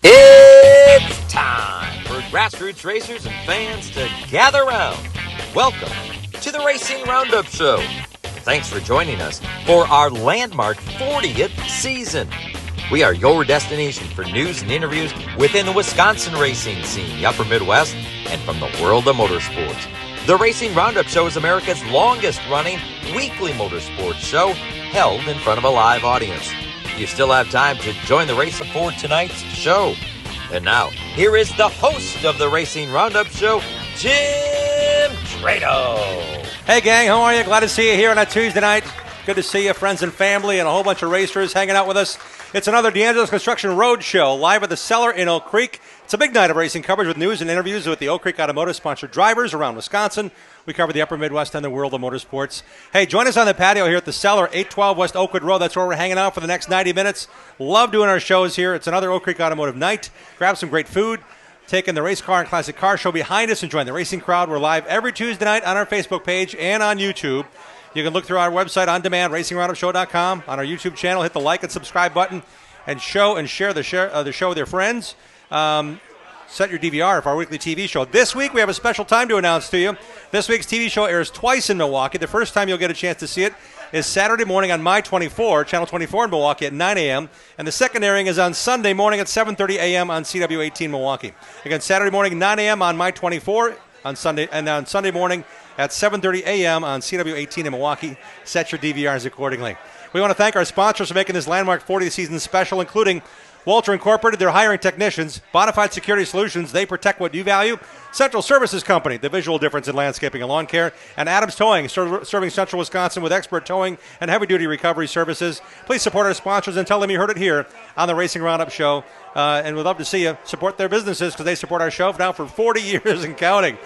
It's time for grassroots racers and fans to gather round. Welcome to the Racing Roundup Show. Thanks for joining us for our landmark 40th season. We are your destination for news and interviews within the Wisconsin racing scene, the upper Midwest, and from the world of motorsports. The Racing Roundup Show is America's longest-running weekly motorsports show held in front of a live audience. You still have time to join the race for tonight's show. And now, here is the host of the Racing Roundup Show, Jim Trado. Hey, gang, how are you? Glad to see you here on a Tuesday night. Good to see you, friends and family, and a whole bunch of racers hanging out with us. It's another D'Angelo's Construction Road Show, live at the Cellar in Oak Creek. It's a big night of racing coverage with news and interviews with the Oak Creek Automotive-sponsored drivers around Wisconsin. We cover the upper Midwest and the world of motorsports. Hey, join us on the patio here at the Cellar, 812 West Oakwood Road. That's where we're hanging out for the next 90 minutes. Love doing our shows here. It's another Oak Creek Automotive night. Grab some great food. Taking the race car and classic car show behind us and join the racing crowd. We're live every Tuesday night on our Facebook page and on YouTube. You can look through our website on demand, racingroundupshow.com. On our YouTube channel, hit the like and subscribe button and share the show with your friends. Set your DVR for our weekly TV show. This week, we have a special time to announce to you. This week's TV show airs twice in Milwaukee. The first time you'll get a chance to see it is Saturday morning on My 24, Channel 24 in Milwaukee at 9 a.m. And the second airing is on Sunday morning at 7:30 a.m. on CW18 Milwaukee. Again, Saturday morning, 9 a.m. on My 24 on Sunday, and on Sunday morning at 7:30 a.m. on CW18 in Milwaukee. Set your DVRs accordingly. We want to thank our sponsors for making this landmark 40th season special, including Walter Incorporated. They're hiring technicians. Bonafide Security Solutions, they protect what you value. Central Services Company, the visual difference in landscaping and lawn care. And Adams Towing, serving Central Wisconsin with expert towing and heavy-duty recovery services. Please support our sponsors and tell them you heard it here on the Racing Roundup Show. And we'd love to see you support their businesses because they support our show now for 40 years and counting.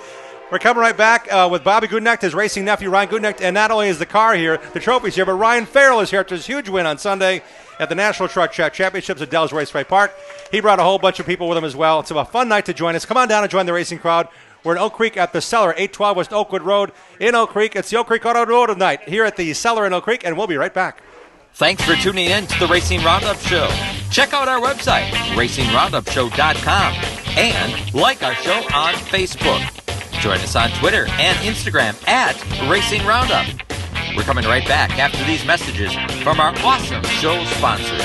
We're coming right back with Bobby Goodnecht, his racing nephew, Ryan Goodnecht. And not only is the car here, the trophy's here, but Ryan Farrell is here after his huge win on Sunday at the National Truck Championships at Dells Raceway Park. He brought a whole bunch of people with him as well. It's a fun night to join us. Come on down and join the racing crowd. We're in Oak Creek at the Cellar, 812 West Oakwood Road in Oak Creek. It's the Oak Creek Automotive Night here at the Cellar in Oak Creek, and we'll be right back. Thanks for tuning in to the Racing Roundup Show. Check out our website, racingroundup.show.com, and like our show on Facebook. Join us on Twitter and Instagram at Racing Roundup. We're coming right back after these messages from our awesome show sponsors.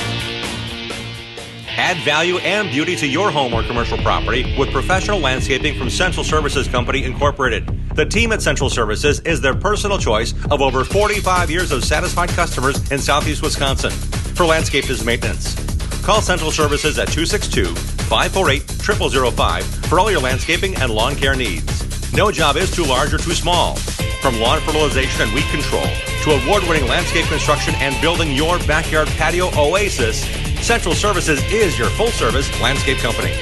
Add value and beauty to your home or commercial property with professional landscaping from Central Services Company, Incorporated. The team at Central Services is their personal choice of over 45 years of satisfied customers in Southeast Wisconsin for landscape maintenance. Call Central Services at 262-548-0005 for all your landscaping and lawn care needs. No job is too large or too small. From lawn fertilization and weed control to award-winning landscape construction and building your backyard patio oasis, Central Services is your full-service landscape company.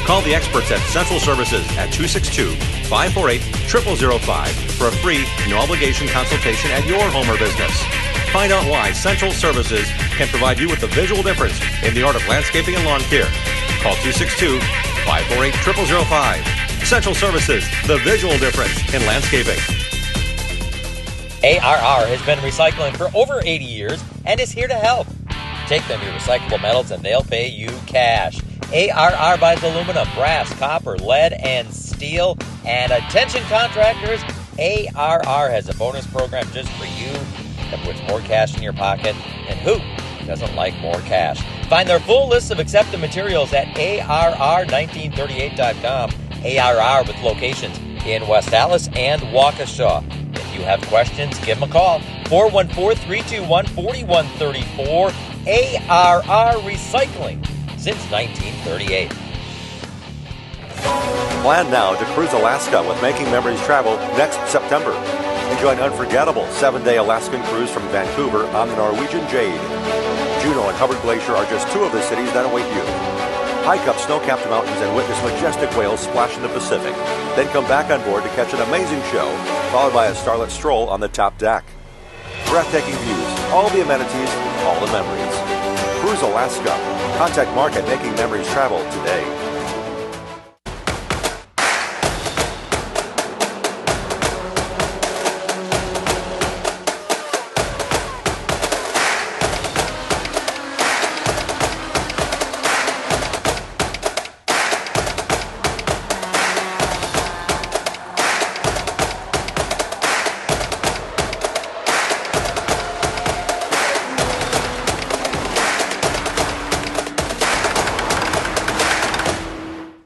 Call the experts at Central Services at 262-548-0005 for a free, no-obligation consultation at your home or business. Find out why Central Services can provide you with the visual difference in the art of landscaping and lawn care. Call 262-548-0005. Central Services, the visual difference in landscaping. ARR has been recycling for over 80 years and is here to help. Take them your recyclable metals and they'll pay you cash. ARR buys aluminum, brass, copper, lead, and steel. And attention contractors, ARR has a bonus program just for you that puts more cash in your pocket. And who doesn't like more cash? Find their full list of accepted materials at ARR1938.com. ARR with locations in West Allis and Waukesha. If you have questions, give them a call. 414-321-4134. ARR Recycling since 1938. Plan now to cruise Alaska with Making Memories Travel next September. Enjoy an unforgettable 7-day Alaskan cruise from Vancouver on the Norwegian Jade. Juneau and Hubbard Glacier are just two of the cities that await you. Hike up snow-capped mountains and witness majestic whales splash in the Pacific. Then come back on board to catch an amazing show, followed by a starlit stroll on the top deck. Breathtaking views, all the amenities, all the memories. Cruise Alaska. Contact Mark at Making Memories Travel today.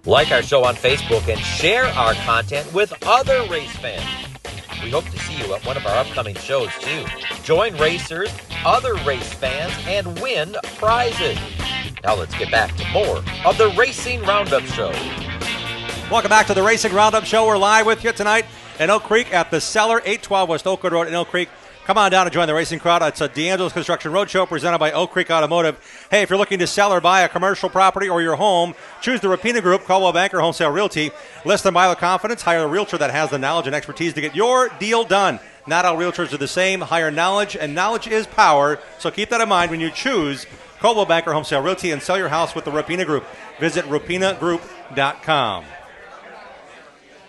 Like our show on Facebook and share our content with other race fans. We hope to see you at one of our upcoming shows, too. Join racers, other race fans, and win prizes. Now let's get back to more of the Racing Roundup Show. Welcome back to the Racing Roundup Show. We're live with you tonight in Oak Creek at the Cellar, 812 West Oakwood Road in Oak Creek. Come on down and join the racing crowd. It's a D'Angelo's Construction Roadshow presented by Oak Creek Automotive. Hey, if you're looking to sell or buy a commercial property or your home, choose the Rapina Group, Coldwell Banker Wholesale Realty. List and buy with confidence. Hire a realtor that has the knowledge and expertise to get your deal done. Not all realtors are the same. Hire knowledge, and knowledge is power. So keep that in mind when you choose Coldwell Banker Wholesale Realty and sell your house with the Rapina Group. Visit rapinagroup.com.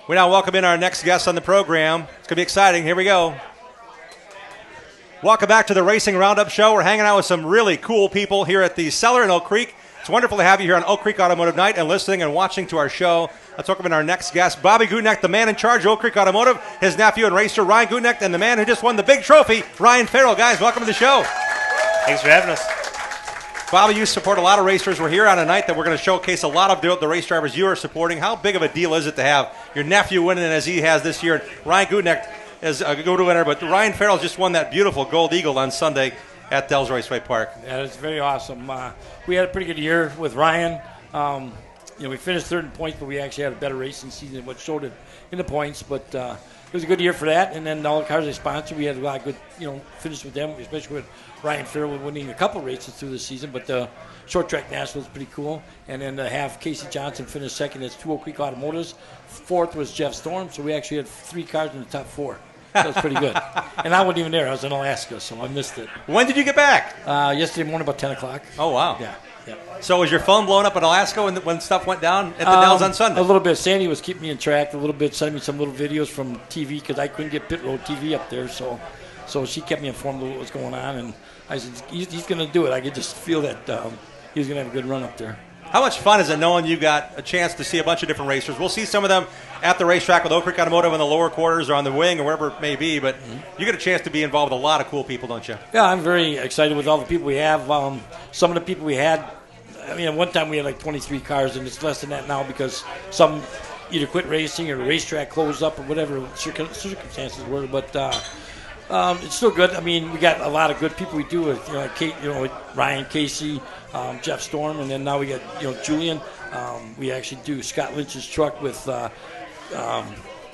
We now welcome in our next guest on the program. It's going to be exciting. Here we go. Welcome back to the Racing Roundup Show. We're hanging out with some really cool people here at the Cellar in Oak Creek. It's wonderful to have you here on Oak Creek Automotive Night and listening and watching to our show. Let's welcome in our next guest, Bobby Gutnecht, the man in charge of Oak Creek Automotive, his nephew and racer, Ryan Gutnecht, and the man who just won the big trophy, Ryan Farrell. Guys, welcome to the show. Thanks for having us. Bobby, you support a lot of racers. We're here on a night that we're going to showcase a lot of the race drivers you are supporting. How big of a deal is it to have your nephew winning as he has this year? Ryan Gutnecht is a go-to winner, but Ryan Farrell just won that beautiful Gold Eagle on Sunday at Dells Raceway Park. Yeah, it's very awesome. We had a pretty good year with Ryan. We finished third in points, but we actually had a better racing season than what showed it in the points. But it was a good year for that. And then all the cars they sponsored, we had a lot of good, finish with them, especially with Ryan Farrell winning a couple races through the season. But the short track national was pretty cool. And then to have Casey Johnson finish second, that's 2 Oak Creek Automotives. Fourth was Jeff Storm, so we actually had 3 cars in the top 4. That was pretty good. And I wasn't even there. I was in Alaska, so I missed it. When did you get back? Yesterday morning about 10 o'clock. Oh, wow. Yeah. So was your phone blown up in Alaska when stuff went down at the Dells on Sunday? A little bit. Sandy was keeping me in track a little bit, sending me some little videos from TV because I couldn't get pit road TV up there. So she kept me informed of what was going on. And I said, he's going to do it. I could just feel that he was going to have a good run up there. How much fun is it knowing you got a chance to see a bunch of different racers? We'll see some of them at the racetrack with Oak Creek Automotive in the lower quarters or on the wing or wherever it may be, but you get a chance to be involved with a lot of cool people, don't you? Yeah, I'm very excited with all the people we have. Some of the people we had, at one time we had like 23 cars, and it's less than that now because some either quit racing or the racetrack closed up or whatever circumstances were, but it's still good. We got a lot of good people we do with, with Ryan, Casey, Jeff Storm, and then now we got, Julian. We actually do Scott Lynch's truck with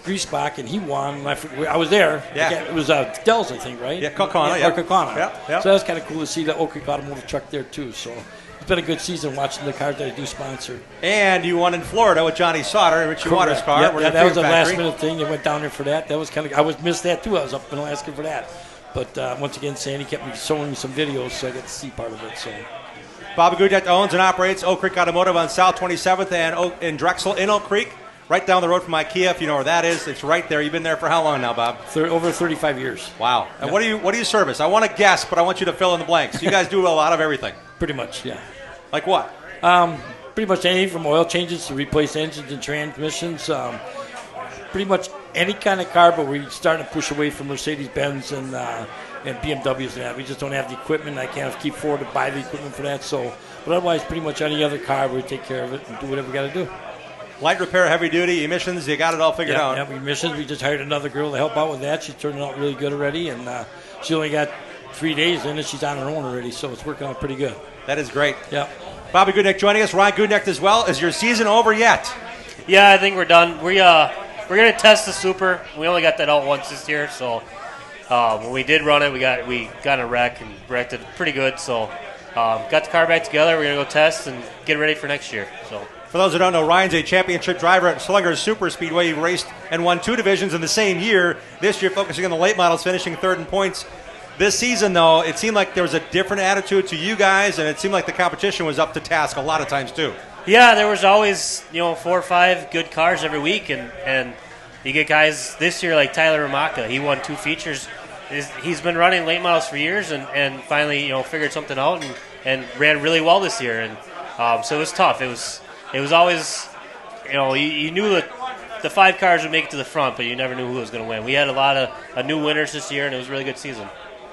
Griesbach, and he won. I was there. Yeah. It was Dells, I think, right? Yeah, Kaukauna. Yeah, Kaukauna. Yeah. So that was kind of cool to see the Oak Creek Automotive truck there, too. So it's been a good season watching the cars that I do sponsor. And you won in Florida with Johnny Sauter, Richie Waters' car. Yeah, that was a last-minute thing. They went down there for that. That was kind of. I missed that, too. I was up in Alaska for that. But once again, Sandy kept me showing me some videos, so I got to see part of it. So. Bobby Gutnecht owns and operates Oak Creek Automotive on South 27th and in Drexel in Oak Creek, right down the road from IKEA. If you know where that is, it's right there. You've been there for how long now, Bob? Over 35 years. Wow. And what do you service? I want to guess, but I want you to fill in the blanks. You guys do a lot of everything. Pretty much, yeah. Like what? Pretty much anything from oil changes to replace engines and transmissions. Pretty much any kind of car, but we're starting to push away from Mercedes-Benz and BMWs and that. We just don't have the equipment. I can't keep forward to buy the equipment for that. But otherwise, pretty much any other car, we take care of it and do whatever we got to do. Light repair, heavy duty, emissions, you got it all figured out. Yeah, emissions. We just hired another girl to help out with that. She's turning out really good already, and she only got 3 days in it. She's on her own already, so it's working out pretty good. That is great. Yeah. Bobby Gutnecht joining us. Ryan Gutnecht as well. Is your season over yet? Yeah, I think we're done. We're going to test the Super. We only got that out once this year, so when we did run it, we got in a wreck and wrecked it pretty good. So got the car back together. We're going to go test and get ready for next year. So. For those who don't know, Ryan's a championship driver at Slinger's Super Speedway. He raced and won 2 divisions in the same year. This year, focusing on the late models, finishing third in points. This season, though, it seemed like there was a different attitude to you guys, and it seemed like the competition was up to task a lot of times, too. Yeah, there was always 4 or 5 good cars every week, and you get guys this year like Tyler Ramaka. He won 2 features. He's been running late models for years, and finally figured something out and ran really well this year. And so it was tough. It was always you knew that the 5 cars would make it to the front, but you never knew who was going to win. We had a lot of new winners this year, and it was a really good season.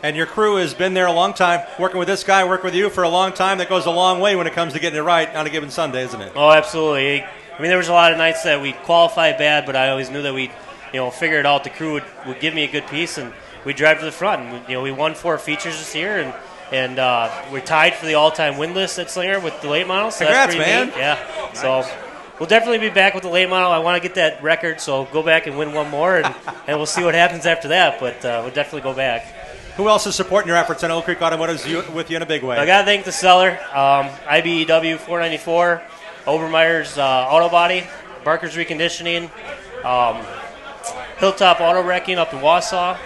And your crew has been there a long time, working with this guy, working with you for a long time. That goes a long way when it comes to getting it right on a given Sunday, isn't it? Oh, absolutely. I mean, there was a lot of nights that we qualified bad, but I always knew that we'd, figure it out. The crew would give me a good piece, and we'd drive to the front. And, we won 4 features this year, and we're tied for the all-time win list at Slinger with the late model. So Congrats, that's pretty neat. Yeah. Nice. So we'll definitely be back with the late model. I want to get that record, so go back and win one more, and we'll see what happens after that. But we'll definitely go back. Who else is supporting your efforts in Oak Creek Automotive with you in a big way? I got to thank the seller, IBEW 494, Obermeyer's Auto Body, Barker's Reconditioning, Hilltop Auto Wrecking up in Wausau.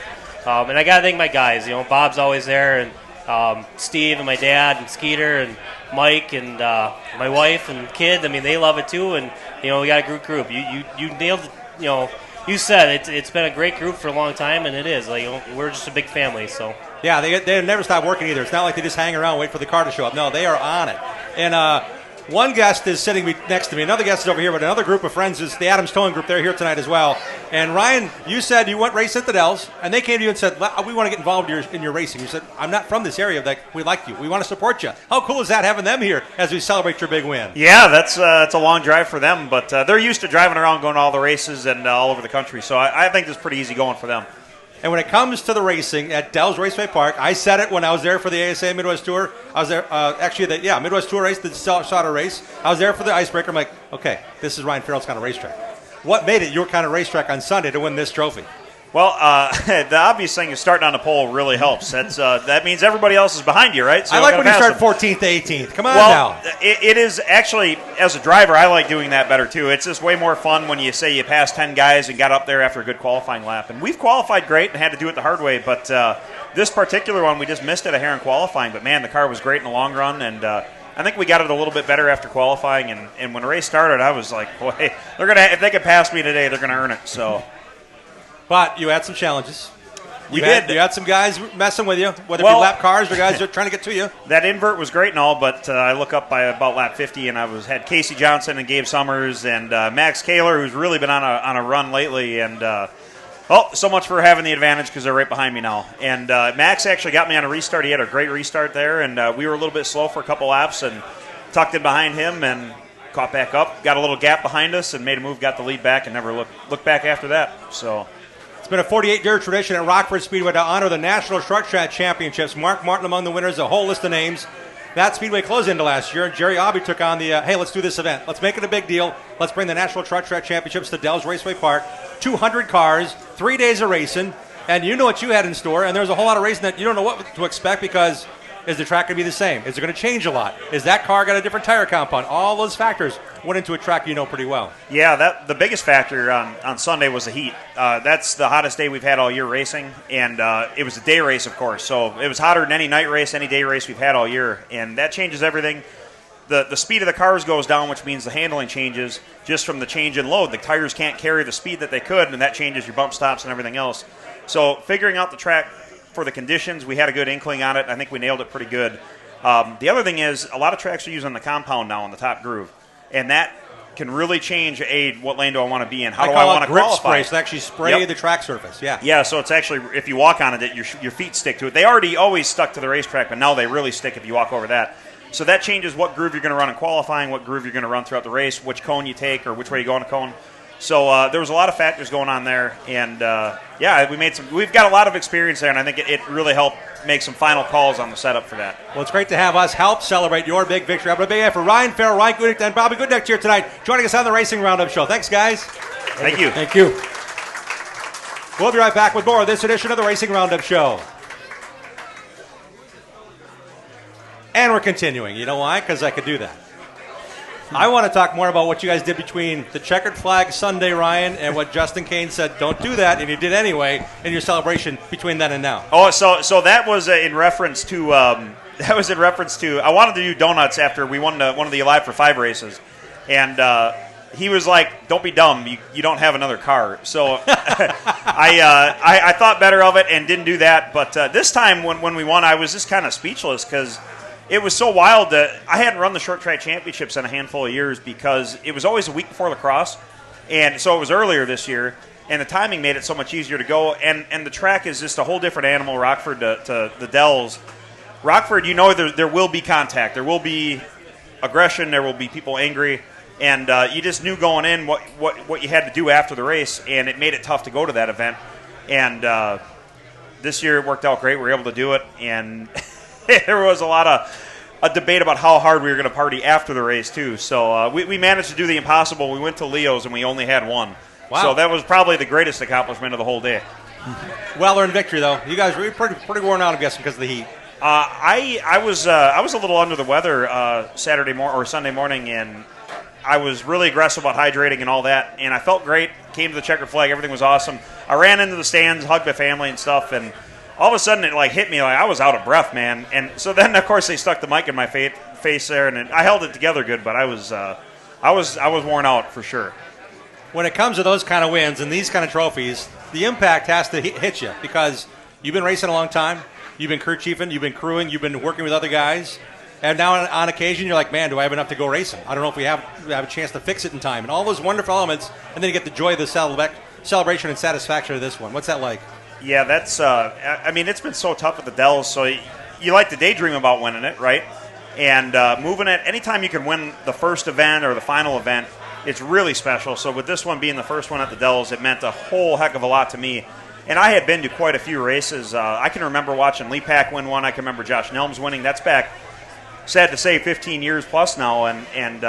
And I got to thank my guys. Bob's always there, and Steve and my dad and Skeeter and Mike and my wife and kid. I mean, they love it too. And, we got a good group. You nailed it, you said it's been a great group for a long time, and it is. We're just a big family. So yeah, they never stop working either. It's not like they just hang around and wait for the car to show up. No, they are on it. And one guest is sitting next to me. Another guest is over here, but another group of friends is the Adams Towing Group. They're here tonight as well. And Ryan, you said you went racing at the Dells, and they came to you and said, we want to get involved in your racing. You said, I'm not from this area. We like you. We want to support you. How cool is that having them here as we celebrate your big win? Yeah, that's it's a long drive for them, but they're used to driving around, going to all the races and all over the country. So I think it's pretty easy going for them. And when it comes to the racing at Dells Raceway Park, I said it when I was there for the ASA Midwest Tour. I was there, Midwest Tour race, the Sauter race. I was there for the icebreaker. I'm like, okay, this is Ryan Farrell's kind of racetrack. What made it your kind of racetrack on Sunday to win this trophy? Well, the obvious thing is starting on the pole really helps. That means everybody else is behind you, right? So I like when you start 14th to 18th. Come on now. Well, it is actually, as a driver, I like doing that better, too. It's just way more fun when you say you passed 10 guys and got up there after a good qualifying lap. And we've qualified great and had to do it the hard way, but this particular one, we just missed it a hair in qualifying. But, man, the car was great in the long run, and I think we got it a little bit better after qualifying. And when the race started, I was like, boy, if they could pass me today, they're going to earn it. So. But you had some challenges. You had some guys messing with you, whether it be lap cars or guys trying to get to you. That invert was great and all, but I look up by about lap 50, and I had Casey Johnson and Gabe Summers and Max Kaler, who's really been on a run lately. And, so much for having the advantage because they're right behind me now. And Max actually got me on a restart. He had a great restart there, and we were a little bit slow for a couple laps and tucked in behind him and caught back up, got a little gap behind us and made a move, got the lead back, and never looked back after that. So. It's been a 48-year tradition at Rockford Speedway to honor the National Short Track Championships. Mark Martin among the winners, a whole list of names. That Speedway closed into last year, and Jerry Aubie took on the, hey, let's do this event. Let's make it a big deal. Let's bring the National Short Track Championships to Dells Raceway Park. 200 cars, 3 days of racing, and you know what you had in store, and there's a whole lot of racing that you don't know what to expect because is the track going to be the same? Is it going to change a lot? Is that car got a different tire compound? All those factors went into a track you know pretty well. Yeah, the biggest factor on Sunday was the heat. That's the hottest day we've had all year racing, and it was a day race, of course. So it was hotter than any night race, any day race we've had all year, and that changes everything. The speed of the cars goes down, which means the handling changes just from the change in load. The tires can't carry the speed that they could, and that changes your bump stops and everything else. So figuring out the track for the conditions, we had a good inkling on it. I think we nailed it pretty good. The other thing is a lot of tracks are using the compound now on the top groove, and that can really change, what lane do I want to be in? How do I want to qualify? Spray, so actually spray the track surface, yeah. Yeah, so it's actually, if you walk on it, your feet stick to it. They already always stuck to the racetrack, but now they really stick if you walk over that. So that changes what groove you're going to run in qualifying, what groove you're going to run throughout the race, which cone you take or which way you go on a cone. So there was a lot of factors going on there, and we've got a lot of experience there, and I think it really helped make some final calls on the setup for that. Well, it's great to have us help celebrate your big victory. I'm going to be here for Ryan Farrell, Ryan Gudick, and Bobby Goodneck here tonight, joining us on the Racing Roundup Show. Thanks, guys. Thank you. Thank you. We'll be right back with more of this edition of the Racing Roundup Show. And we're continuing. You know why? Because I could do that. I want to talk more about what you guys did between the checkered flag Sunday, Ryan, and what Justin Kane said, don't do that, and you did anyway in your celebration between then and now. Oh, so that was in reference to I wanted to do donuts after we won one of the Alive for 5 races, and he was like, don't be dumb, you don't have another car. So I thought better of it and didn't do that, but this time when we won, I was just kind of speechless because it was so wild that I hadn't run the short track championships in a handful of years because it was always a week before lacrosse, and so it was earlier this year, and the timing made it so much easier to go, and the track is just a whole different animal, Rockford to the Dells. Rockford, there will be contact. There will be aggression. There will be people angry. And you just knew going in what you had to do after the race, and it made it tough to go to that event. And this year it worked out great. We were able to do it, and there was a lot of a debate about how hard we were going to party after the race, too. So we managed to do the impossible. We went to Leo's, and we only had one. Wow. So that was probably the greatest accomplishment of the whole day. Well-earned victory, though. You guys were pretty worn out, I'm guessing, because of the heat. I was a little under the weather Sunday morning, and I was really aggressive about hydrating and all that, and I felt great. Came to the checkered flag, everything was awesome. I ran into the stands, hugged my family and stuff, and all of a sudden it hit me like I was out of breath, man. And so then of course they stuck the mic in my face there, and I held it together good, but I was worn out for sure. When it comes to those kind of wins and these kind of trophies, the impact has to hit you because you've been racing a long time, you've been crew chiefing, you've been crewing, you've been working with other guys. And now on occasion, you're like, man, do I have enough to go racing? I don't know if we have a chance to fix it in time. And all those wonderful elements, and then you get the joy of the celebration and satisfaction of this one. What's that like? Yeah, that's, it's been so tough at the Dells, so you like to daydream about winning it, right? And moving it, anytime you can win the first event or the final event, it's really special. So with this one being the first one at the Dells, it meant a whole heck of a lot to me. And I had been to quite a few races. I can remember watching Lee Pack win one. I can remember Josh Nelms winning. That's back, sad to say, 15 years plus now. And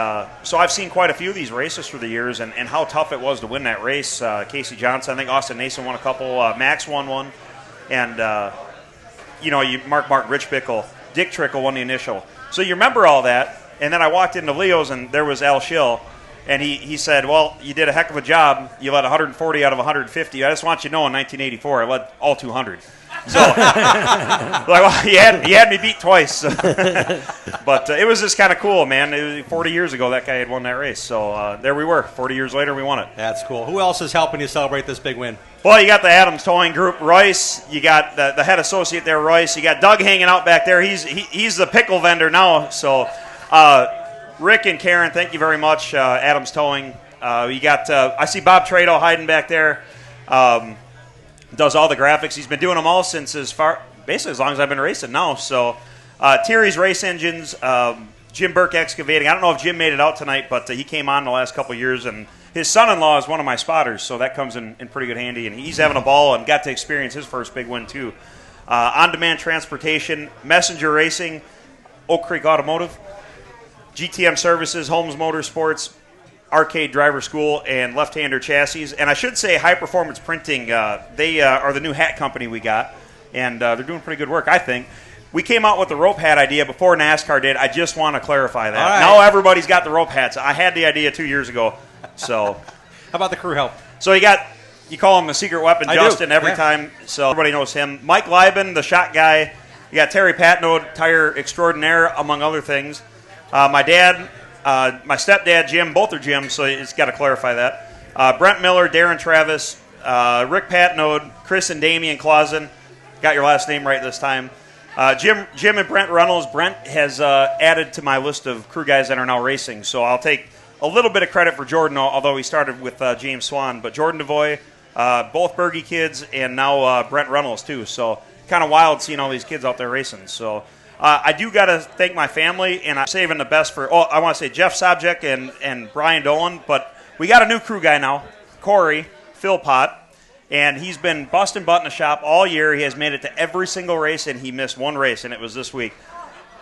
so I've seen quite a few of these races through the years and how tough it was to win that race. Casey Johnson, I think Austin Nason won a couple. Max won one. And, Mark Rich Bickle, Dick Trickle won the initial. So you remember all that. And then I walked into Leo's, and there was Al Schill. And he said, well, you did a heck of a job. You led 140 out of 150. I just want you to know in 1984, I led all 200. So, he had me beat twice. But it was just kind of cool, man. It was 40 years ago that guy had won that race. So there we were. 40 years later, we won it. That's cool. Who else is helping you celebrate this big win? Well, you got the Adams Towing Group, Royce. You got the head associate there, Royce. You got Doug hanging out back there. He's the pickle vendor now. So Rick and Karen, thank you very much. Adams Towing. You got I see Bob Trado hiding back there. Does all the graphics. He's been doing them all since basically as long as I've been racing now. So Thierry's Race Engines, Jim Burke Excavating. I don't know if Jim made it out tonight, but he came on the last couple of years, and his son-in-law is one of my spotters, so that comes in pretty good handy. And he's having a ball and got to experience his first big win too. On-Demand Transportation, Messenger Racing, Oak Creek Automotive, GTM Services, Holmes Motorsports, Arcade Driver School, and Left-Hander Chassis. And I should say High Performance Printing, they are the new hat company we got, and they're doing pretty good work, I think. We came out with the rope hat idea before NASCAR did. I just want to clarify that. Right. Now everybody's got the rope hats. I had the idea 2 years ago. So, how about the crew help? So you call him the secret weapon, Justin, every time. So everybody knows him. Mike Lieben, the shot guy. You got Terry Patno, tire extraordinaire, among other things. My dad, my stepdad, Jim, both are Jim, so it's got to clarify that. Brent Miller, Darren Travis, Rick Patnode, Chris and Damian Clausen. Got your last name right this time. Jim and Brent Reynolds. Brent has added to my list of crew guys that are now racing, so I'll take a little bit of credit for Jordan, although he started with James Swan. But Jordan DeVoy, both Berge kids, and now Brent Reynolds too. So kind of wild seeing all these kids out there racing. So I do got to thank my family, and I'm saving the best for, I want to say Jeff Sobczak and Brian Dolan, but we got a new crew guy now, Corey Philpott, and he's been busting butt in the shop all year. He has made it to every single race, and he missed one race, and it was this week.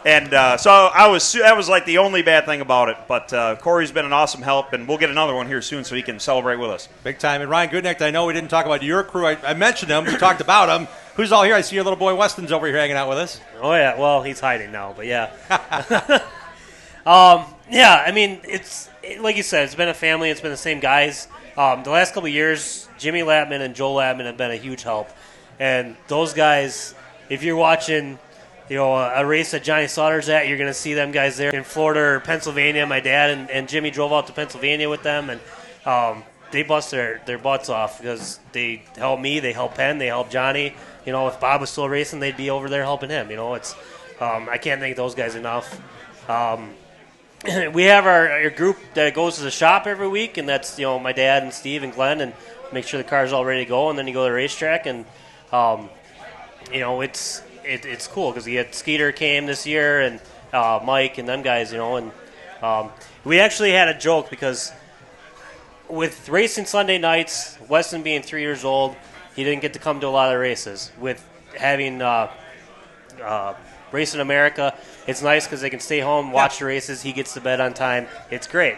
And so that was like the only bad thing about it. But Corey's been an awesome help, and we'll get another one here soon so he can celebrate with us. Big time. And Ryan Goodnecht, I know we didn't talk about your crew. I mentioned him. We talked about him. Who's all here? I see your little boy Weston's over here hanging out with us. Oh, yeah. Well, he's hiding now, but yeah. Yeah, I mean, it's like you said, it's been a family. It's been the same guys. The last couple of years, Jimmy Latman and Joel Latman have been a huge help. And those guys, if you're watching a race that Johnny Slaughter's at, you're going to see them guys there in Florida or Pennsylvania. My dad and Jimmy drove out to Pennsylvania with them, and they bust their butts off because they help me, they help Penn, they help Johnny. If Bob was still racing, they'd be over there helping him. It's I can't thank those guys enough. We have our group that goes to the shop every week, and that's my dad and Steve and Glenn, and make sure the car's all ready to go, and then you go to the racetrack, and it's cool because Skeeter came this year and Mike and them guys, and We actually had a joke because with racing Sunday nights, Weston being 3 years old, he didn't get to come to a lot of races. With having Racing America, it's nice because they can stay home, watch the races. He gets to bed on time. It's great.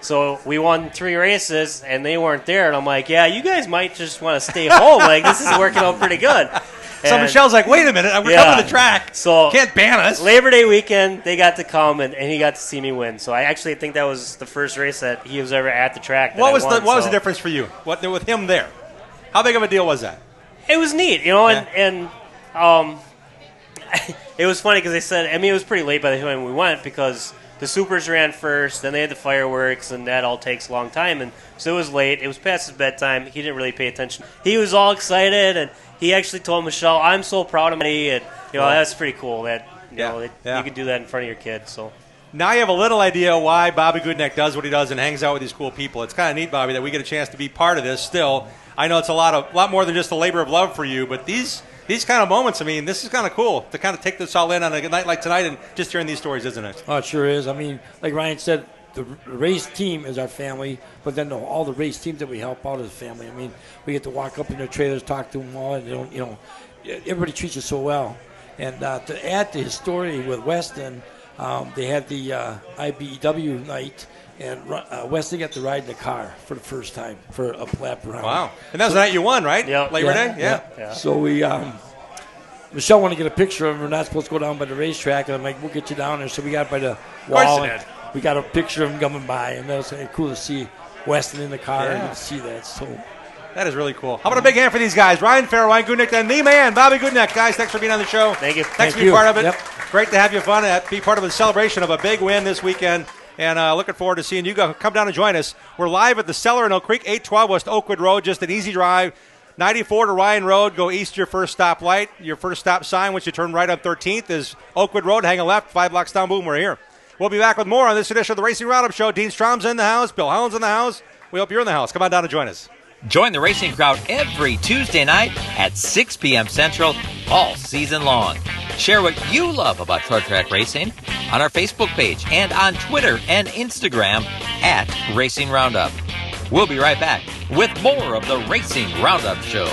So we won 3 races, and they weren't there. And I'm like, yeah, you guys might just want to stay home. Like, this is working out pretty good. So Michelle's like, wait a minute, we're coming to the track. So can't ban us. Labor Day weekend, they got to come, and he got to see me win. So I actually think that was the first race that he was ever at the track. What was the difference for you? With him there? How big of a deal was that? It was neat, and it was funny because they said, I mean, it was pretty late by the time we went because the supers ran first, then they had the fireworks, and that all takes a long time. And so it was late. It was past his bedtime. He didn't really pay attention. He was all excited, and he actually told Michelle, "I'm so proud of me." And that's pretty cool that you can do that in front of your kids. So now you have a little idea why Bobby Goodneck does what he does and hangs out with these cool people. It's kind of neat, Bobby, that we get a chance to be part of this. Still, I know it's a lot more than just a labor of love for you, but these kind of moments, I mean, this is kind of cool to kind of take this all in on a night like tonight and just hearing these stories, isn't it? Oh, it sure is. I mean, like Ryan said, the race team is our family, but then all the race teams that we help out is family. I mean, we get to walk up in their trailers, talk to them all, and everybody treats us so well. And to add to his story with Weston, they had the IBEW night, and Weston got to ride in the car for the first time for a lap around. Wow. And that was the night you won, right? Yeah. Labor Day? Yeah. So we, Michelle wanted to get a picture of him. We're not supposed to go down by the racetrack. And I'm like, we'll get you down there. So we got by the wall. And we got a picture of him coming by. And that was cool to see Weston in the car and to see that. So that is really cool. How about a big hand for these guys? Ryan Farrell, Ryan Goodneck, and the man, Bobby Goodneck. Guys, thanks for being on the show. Thank you. Thanks for being part of it. Yep. Great to have you be part of the celebration of a big win this weekend. And looking forward to seeing you come down and join us. We're live at the Cellar in Oak Creek, 812 West Oakwood Road, just an easy drive. 94 to Ryan Road, go east to your first stop light. Your first stop sign, once you turn right on 13th, is Oakwood Road. Hang a left, 5 blocks down, boom, we're here. We'll be back with more on this edition of the Racing Roundup Show. Dean Strom's in the house, Bill Holland's in the house. We hope you're in the house. Come on down and join us. Join the racing crowd every Tuesday night at 6 p.m. Central all season long. Share what you love about short track racing on our Facebook page and on Twitter and Instagram at Racing Roundup. We'll be right back with more of the Racing Roundup Show.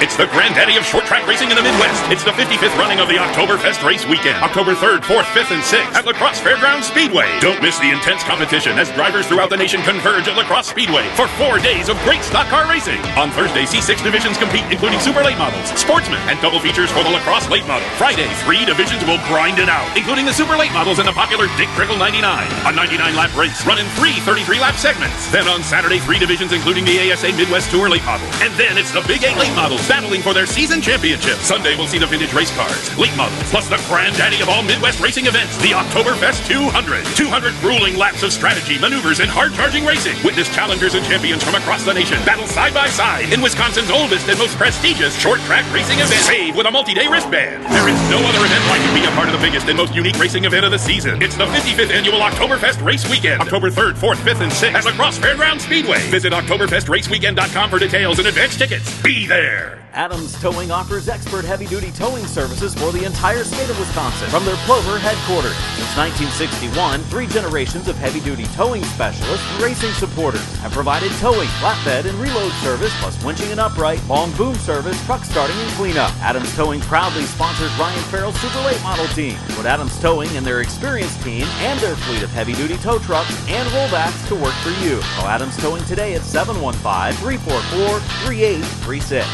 It's the granddaddy of short track racing in the Midwest. It's the 55th running of the Oktoberfest race weekend. October 3rd, 4th, 5th, and 6th at La Crosse Fairgrounds Speedway. Don't miss the intense competition as drivers throughout the nation converge at La Crosse Speedway for 4 days of great stock car racing. On Thursday, C6 divisions compete, including super late models, sportsmen, and double features for the La Crosse late model. Friday, 3 divisions will grind it out, including the super late models and the popular Dick Trickle 99. A 99-lap race run in 3 33-lap segments. Then on Saturday, 3 divisions, including the ASA Midwest Tour late model. And then it's the Big 8 late models battling for their season championship. Sunday we'll see the vintage race cars, late models, plus the granddaddy of all Midwest racing events, the Oktoberfest 200. 200 grueling laps of strategy, maneuvers, and hard-charging racing. Witness challengers and champions from across the nation battle side by side in Wisconsin's oldest and most prestigious short-track racing event, saved with a multi-day wristband. There is no other event like it. Be a part of the biggest and most unique racing event of the season. It's the 55th annual Oktoberfest Race Weekend, October 3rd, 4th, 5th, and 6th at La Crosse Fairgrounds Speedway. Visit OktoberfestRaceWeekend.com for details and advance tickets. Be there! Adams Towing offers expert heavy-duty towing services for the entire state of Wisconsin from their Plover headquarters. Since 1961, 3 generations of heavy-duty towing specialists and racing supporters have provided towing, flatbed, and reload service, plus winching and upright, long boom service, truck starting, and cleanup. Adams Towing proudly sponsors Ryan Farrell's Super Late Model team. Put Adams Towing and their experienced team and their fleet of heavy-duty tow trucks and rollbacks to work for you. Call Adams Towing today at 715-344-3836.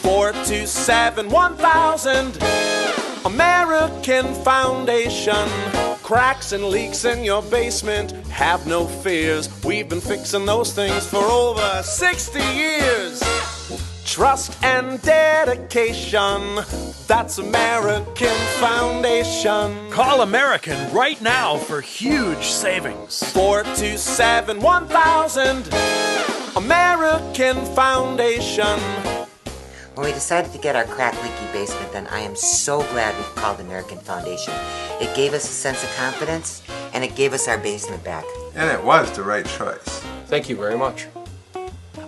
427-1000 American Foundation. Cracks and leaks in your basement, have no fears. We've been fixing those things for over 60 years. Trust and dedication, that's American Foundation. Call American right now for huge savings. 427-1000 American Foundation. When we decided to get our crack leaky basement done, I am so glad we called American Foundation. It gave us a sense of confidence, and it gave us our basement back. And it was the right choice. Thank you very much.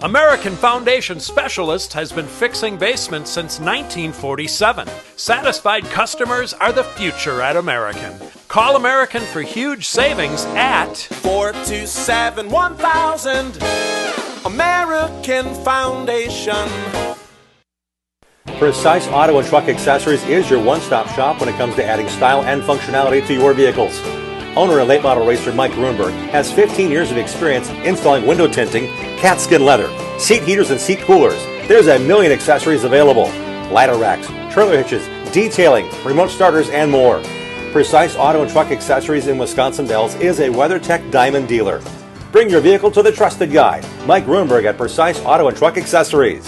American Foundation Specialist has been fixing basements since 1947. Satisfied customers are the future at American. Call American for huge savings at 427-1000. American Foundation. Precise Auto and Truck Accessories is your one-stop shop when it comes to adding style and functionality to your vehicles. Owner and late model racer Mike Grunberg has 15 years of experience installing window tinting, cat skin leather, seat heaters, and seat coolers. There's a million accessories available. Ladder racks, trailer hitches, detailing, remote starters, and more. Precise Auto and Truck Accessories in Wisconsin Dells is a WeatherTech Diamond dealer. Bring your vehicle to the trusted guy, Mike Grunberg at Precise Auto and Truck Accessories.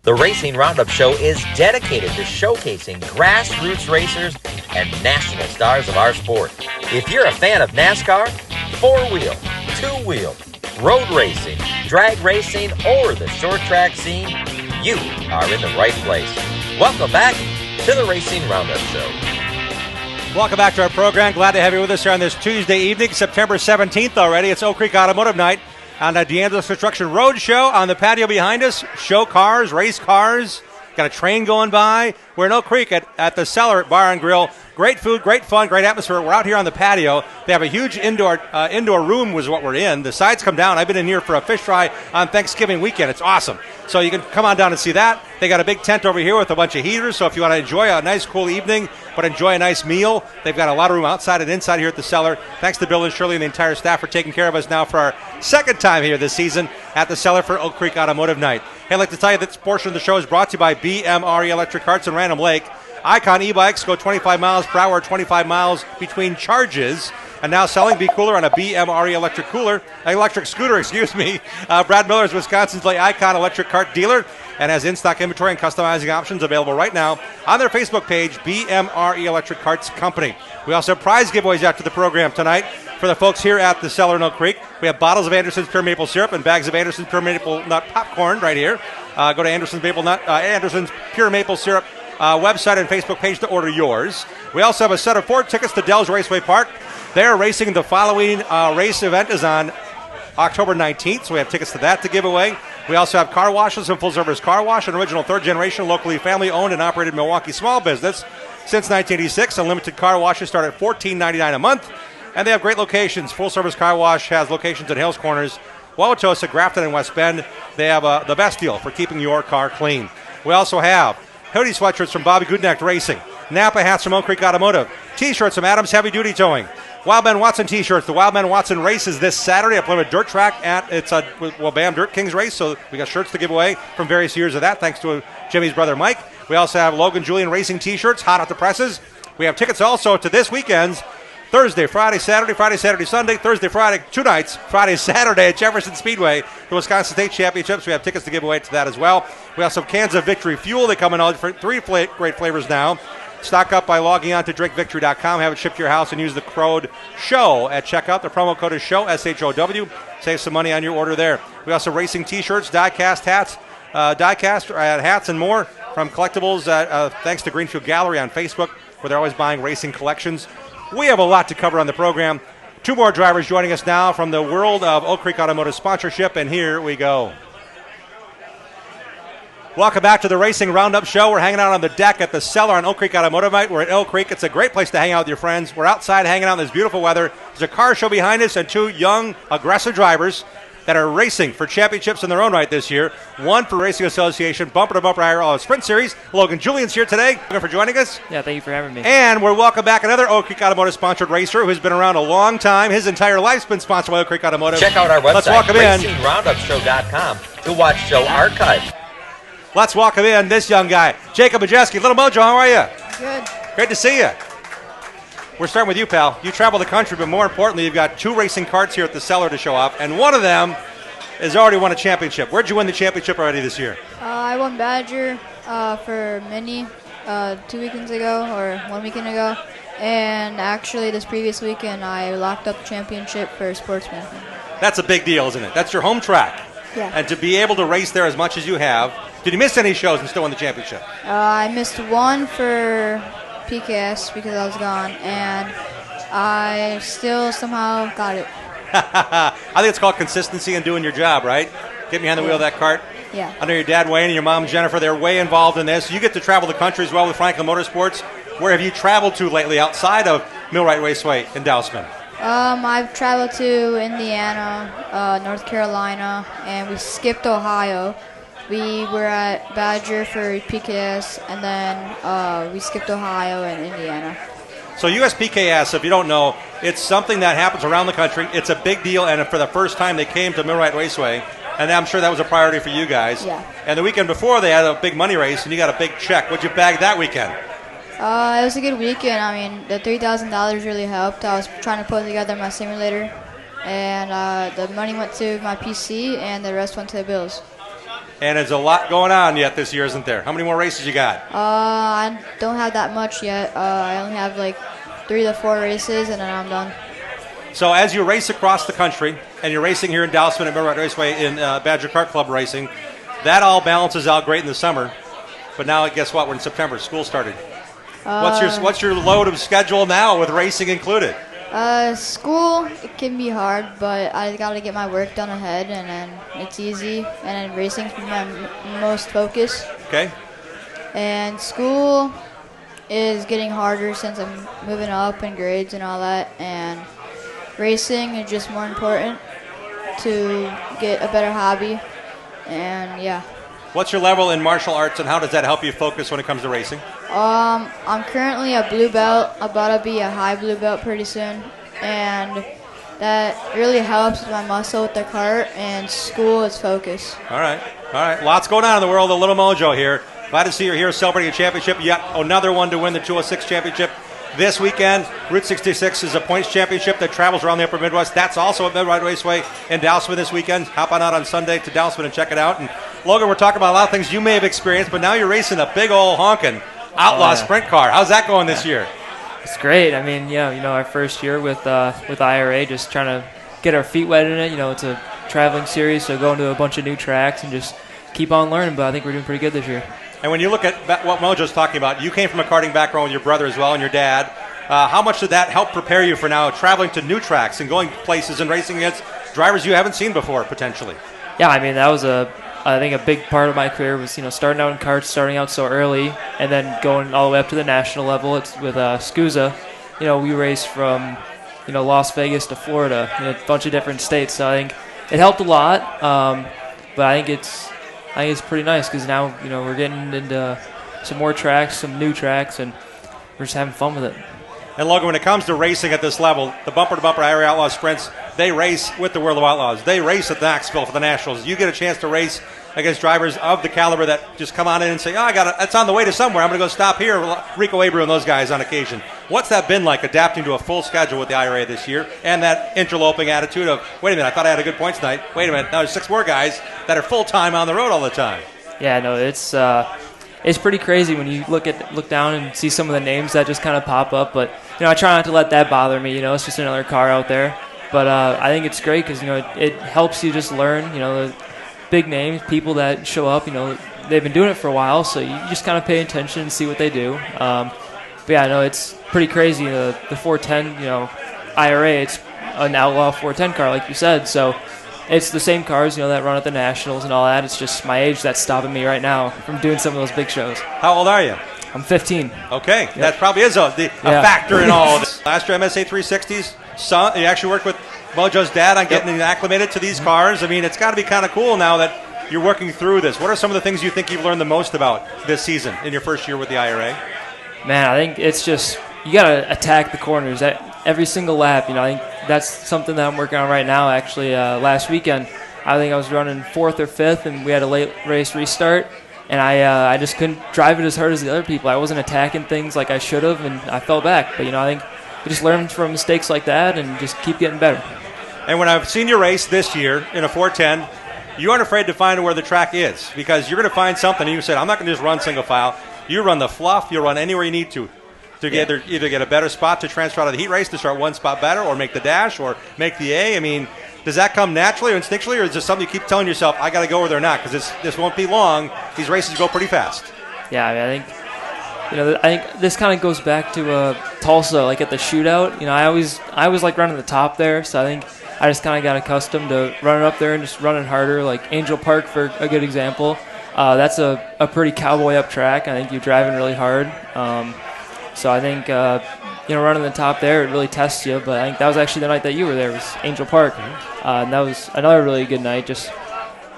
The Racing Roundup Show is dedicated to showcasing grassroots racers and national stars of our sport. If you're a fan of NASCAR, four-wheel, two-wheel, road racing, drag racing, or the short track scene, you are in the right place. Welcome back to the Racing Roundup Show. Welcome back to our program. Glad to have you with us here on this Tuesday evening, September 17th already. It's Oak Creek Automotive Night on the D'Angelo's Construction Road Show. On the patio behind us, show cars, race cars. Got a train going by. We're in Oak Creek at the Cellar Bar and Grill. Great food, great fun, great atmosphere. We're out here on the patio. They have a huge indoor room was what we're in. The sides come down. I've been in here for a fish fry on Thanksgiving weekend. It's awesome. So you can come on down and see that. They got a big tent over here with a bunch of heaters. So if you want to enjoy a nice, cool evening, but enjoy a nice meal, they've got a lot of room outside and inside here at the Cellar. Thanks to Bill and Shirley and the entire staff for taking care of us now for our second time here this season at the Cellar for Oak Creek Automotive Night. Hey, I'd like to tell you that this portion of the show is brought to you by BMRE Electric Carts in Random Lake. Icon e-bikes go 25 miles per hour, 25 miles between charges. And now selling Be Cooler on a BMRE electric scooter, Brad Miller is Wisconsin's Icon electric cart dealer and has in-stock inventory and customizing options available right now on their Facebook page, BMRE Electric Carts Company. We also have prize giveaways after the program tonight for the folks here at the Cellar in Oak Creek. We have bottles of Anderson's Pure Maple Syrup and bags of Anderson's Pure Maple Nut Popcorn right here. Go to Anderson's Pure Maple Syrup website and Facebook page to order yours. We also have a set of 4 tickets to Dells Raceway Park. They're racing. The following race event is on October 19th, so we have tickets to that to give away. We also have car washes and full-service car wash, an original third-generation, locally family-owned and operated Milwaukee small business since 1986. Unlimited car washes start at $14.99 a month, and they have great locations. Full-service car wash has locations in Hales Corners, Wauwatosa, Grafton, and West Bend. They have the best deal for keeping your car clean. We also have hoodie sweatshirts from Bobby Goodnecht Racing, Napa hats from Oak Creek Automotive, T-shirts from Adams Heavy Duty Towing, Wildman Watson T-shirts. The Wildman Watson race is this Saturday at Plymouth Dirt Track. It's a BAM Dirt Kings race, so we got shirts to give away from various years of that, thanks to Jimmy's brother Mike. We also have Logan Julian Racing T-shirts, hot off the presses. We have tickets also to this weekend's Thursday, Friday, Saturday, Sunday, Thursday, Friday, 2 nights, Friday, Saturday at Jefferson Speedway, the Wisconsin State Championships. We have tickets to give away to that as well. We also have cans of Victory Fuel. They come in all different 3 great flavors now. Stock up by logging on to drinkvictory.com, have it shipped to your house, and use the code SHOW at checkout. The promo code is SHOW, S-H-O-W. Save some money on your order there. We also have racing T-shirts, die-cast hats, hats and more from Collectibles, thanks to Greenfield Gallery on Facebook, where they're always buying racing collections. We have a lot to cover on the program. 2 more drivers joining us now from the world of Oak Creek Automotive sponsorship, and here we go. Welcome back to the Racing Roundup Show. We're hanging out on the deck at the Cellar on Oak Creek Automotive Night. We're at Oak Creek. It's a great place to hang out with your friends. We're outside hanging out in this beautiful weather. There's a car show behind us and 2 young, aggressive drivers that are racing for championships in their own right this year. One for Racing Association, bumper-to-bumper IRL Sprint Series. Logan Julian's here today. Thank you for joining us. Yeah, thank you for having me. And we're welcome back another Oak Creek Automotive-sponsored racer who's been around a long time. His entire life's been sponsored by Oak Creek Automotive. Check out our website, Let's welcome in RacingRoundupShow.com, to watch show archives. Let's welcome in this young guy, Jacob Majeski. Little Mojo, how are you? Good. Great to see you. We're starting with you, pal. You travel the country, but more importantly, you've got 2 racing carts here at the Cellar to show off, and one of them has already won a championship. Where'd you win the championship already this year? I won Badger for Mini 2 weekends ago, or 1 weekend ago, and actually this previous weekend I locked up the championship for Sportsman. That's a big deal, isn't it? That's your home track. Yeah. And to be able to race there as much as you have, did you miss any shows and still win the championship? I missed 1 for PKS because I was gone, and I still somehow got it. I think it's called consistency and doing your job, right? Getting behind the wheel of that cart. Yeah. I know your dad, Wayne, and your mom, Jennifer, they're way involved in this. You get to travel the country as well with Franklin Motorsports. Where have you traveled to lately outside of Millwright Raceway in Dousman? I've traveled to Indiana, North Carolina, and we skipped Ohio. We were at Badger for PKS, and then we skipped Ohio and Indiana. So USPKS, if you don't know, it's something that happens around the country. It's a big deal, and for the first time they came to Millwright Raceway, and I'm sure that was a priority for you guys. Yeah. And the weekend before, they had a big money race, and you got a big check. What'd you bag that weekend? It was a good weekend. I mean, the $3,000 really helped. I was trying to put together my simulator, and the money went to my PC, and the rest went to the bills. And there's a lot going on yet this year, isn't there? How many more races you got? I don't have that much yet. I only have like 3 to 4 races, and then I'm done. So as you race across the country, and you're racing here in Dousman at Millwright Raceway in Badger Kart Club racing, that all balances out great in the summer. But now, guess what? We're in September. School started. What's your load of schedule now with racing included? School, it can be hard, but I got to get my work done ahead, and then it's easy. And then racing's my most focus. Okay. And school is getting harder since I'm moving up in grades and all that. And racing is just more important to get a better hobby. And yeah. What's your level in martial arts, and how does that help you focus when it comes to racing? I'm currently a blue belt, about to be a high blue belt pretty soon, and that really helps with my muscle with the cart, and school is focus. All right. Lots going on in the world of Little Mojo here. Glad to see you here celebrating a championship. Yet another one to win the 206 championship this weekend. Route 66 is a points championship that travels around the Upper Midwest. That's also at Millwright Raceway in Dousman this weekend. Hop on out on Sunday to Dousman and check it out. And Logan, we're talking about a lot of things you may have experienced, but now you're racing a big old honking outlaw sprint car. How's that going this year? It's great. I mean, our first year with IRA, just trying to get our feet wet in it. It's a traveling series, so going to a bunch of new tracks and just keep on learning. But I think we're doing pretty good this year. And when you look at what Mojo's talking about, you came from a karting background with your brother as well and your dad. How much did that help prepare you for now traveling to new tracks and going places and racing against drivers you haven't seen before, potentially? Yeah, I mean, that was I think a big part of my career was, starting out in karts, starting out so early, and then going all the way up to the national level. It's with SCUSA. We raced from, Las Vegas to Florida, a bunch of different states. So I think it helped a lot. But I think it's pretty nice because now, we're getting into some more tracks, some new tracks, and we're just having fun with it. And Logan, when it comes to racing at this level, the bumper-to-bumper IRA Outlaw Sprints, they race with the World of Outlaws. They race at Knoxville for the Nationals. You get a chance to race against drivers of the caliber that just come on in and say, it's on the way to somewhere. I'm going to go stop here. Rico Abreu and those guys on occasion. What's that been like, adapting to a full schedule with the IRA this year and that interloping attitude of, wait a minute, I thought I had a good points night. Wait a minute, now there's 6 more guys that are full-time on the road all the time. Yeah, no, it's pretty crazy when you look down and see some of the names that just kind of pop up. But I try not to let that bother me. It's just another car out there. But I think it's great because it helps you just learn. The big names, people that show up. They've been doing it for a while, so you just kind of pay attention and see what they do. But yeah, no, it's pretty crazy. The 410, IRA, it's an outlaw 410 car, like you said. So it's the same cars, that run at the Nationals and all that. It's just my age that's stopping me right now from doing some of those big shows. How old are you? I'm 15. Okay, Yep. That probably is a factor in all of this. Last year, MSA 360s, you actually worked with Mojo's dad on getting acclimated to these cars. I mean, it's got to be kind of cool now that you're working through this. What are some of the things you think you've learned the most about this season in your first year with the IRA? Man, I think it's just you got to attack the corners every single lap. I think that's something that I'm working on right now. Actually, last weekend, I think I was running 4th or 5th, and we had a late race restart, and I just couldn't drive it as hard as the other people. I wasn't attacking things like I should have, and I fell back. But, I think you just learn from mistakes like that and just keep getting better. And when I've seen you race this year in a 410, you aren't afraid to find where the track is because you're going to find something. And you said, I'm not going to just run single file. You run the fluff. You run anywhere you need to either get a better spot to transfer out of the heat race to start one spot better or make the dash or make the A. I mean, does that come naturally or instinctually, or is this something you keep telling yourself, I got to go where they're not because this won't be long. These races go pretty fast. Yeah, I mean, I think this kind of goes back to Tulsa, like at the shootout. I always like running the top there, so I think I just kind of got accustomed to running up there and just running harder. Like Angel Park, for a good example, that's a pretty cowboy up track. I think you're driving really hard. So I think running the top there, it really tests you. But I think that was actually the night that you were there, was Angel Park, and that was another really good night. Just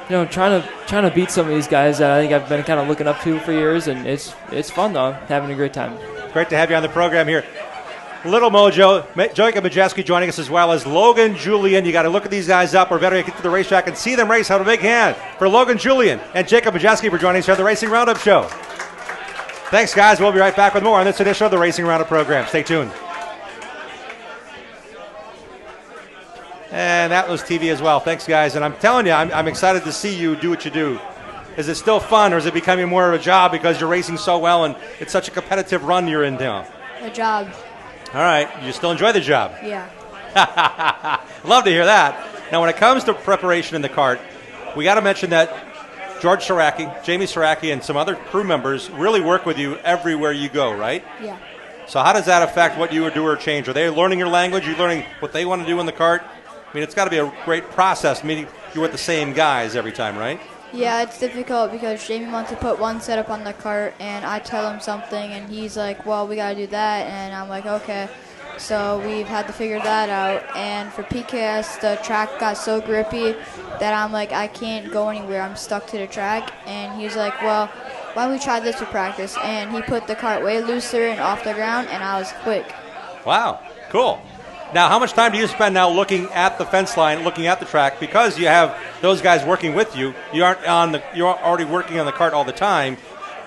trying to beat some of these guys that I think I've been kind of looking up to for years, and it's fun though, having a great time. Great to have you on the program here. Little Mojo, Jacob Majeski joining us, as well as Logan Julian. You got to look at these guys up, or better yet, get to the racetrack and see them race. Have a big hand for Logan Julian and Jacob Majeski for joining us here on the Racing Roundup Show. Thanks, guys. We'll be right back with more on this edition of the Racing Roundup program. Stay tuned. And that was TV as well. Thanks, guys. And I'm telling you, I'm excited to see you do what you do. Is it still fun, or is it becoming more of a job because you're racing so well and it's such a competitive run you're in now? A job. All right. You still enjoy the job? Yeah. Love to hear that. Now, when it comes to preparation in the kart, we got to mention that George Saraki, Jamie Saraki, and some other crew members really work with you everywhere you go, right? Yeah. So how does that affect what you would do or change? Are they learning your language? Are you learning what they want to do in the kart? I mean, it's got to be a great process, meaning you're with the same guys every time, right? Yeah, it's difficult because Jamie wants to put one setup on the cart, and I tell him something, and he's like, well, we got to do that, and I'm like, okay. So we've had to figure that out, and for PKS, the track got so grippy that I'm like, I can't go anywhere. I'm stuck to the track, and he's like, well, why don't we try this for practice? And he put the cart way looser and off the ground, and I was quick. Wow, cool. Now, how much time do you spend now looking at the fence line, looking at the track? Because you have those guys working with you, you're already working on the kart all the time.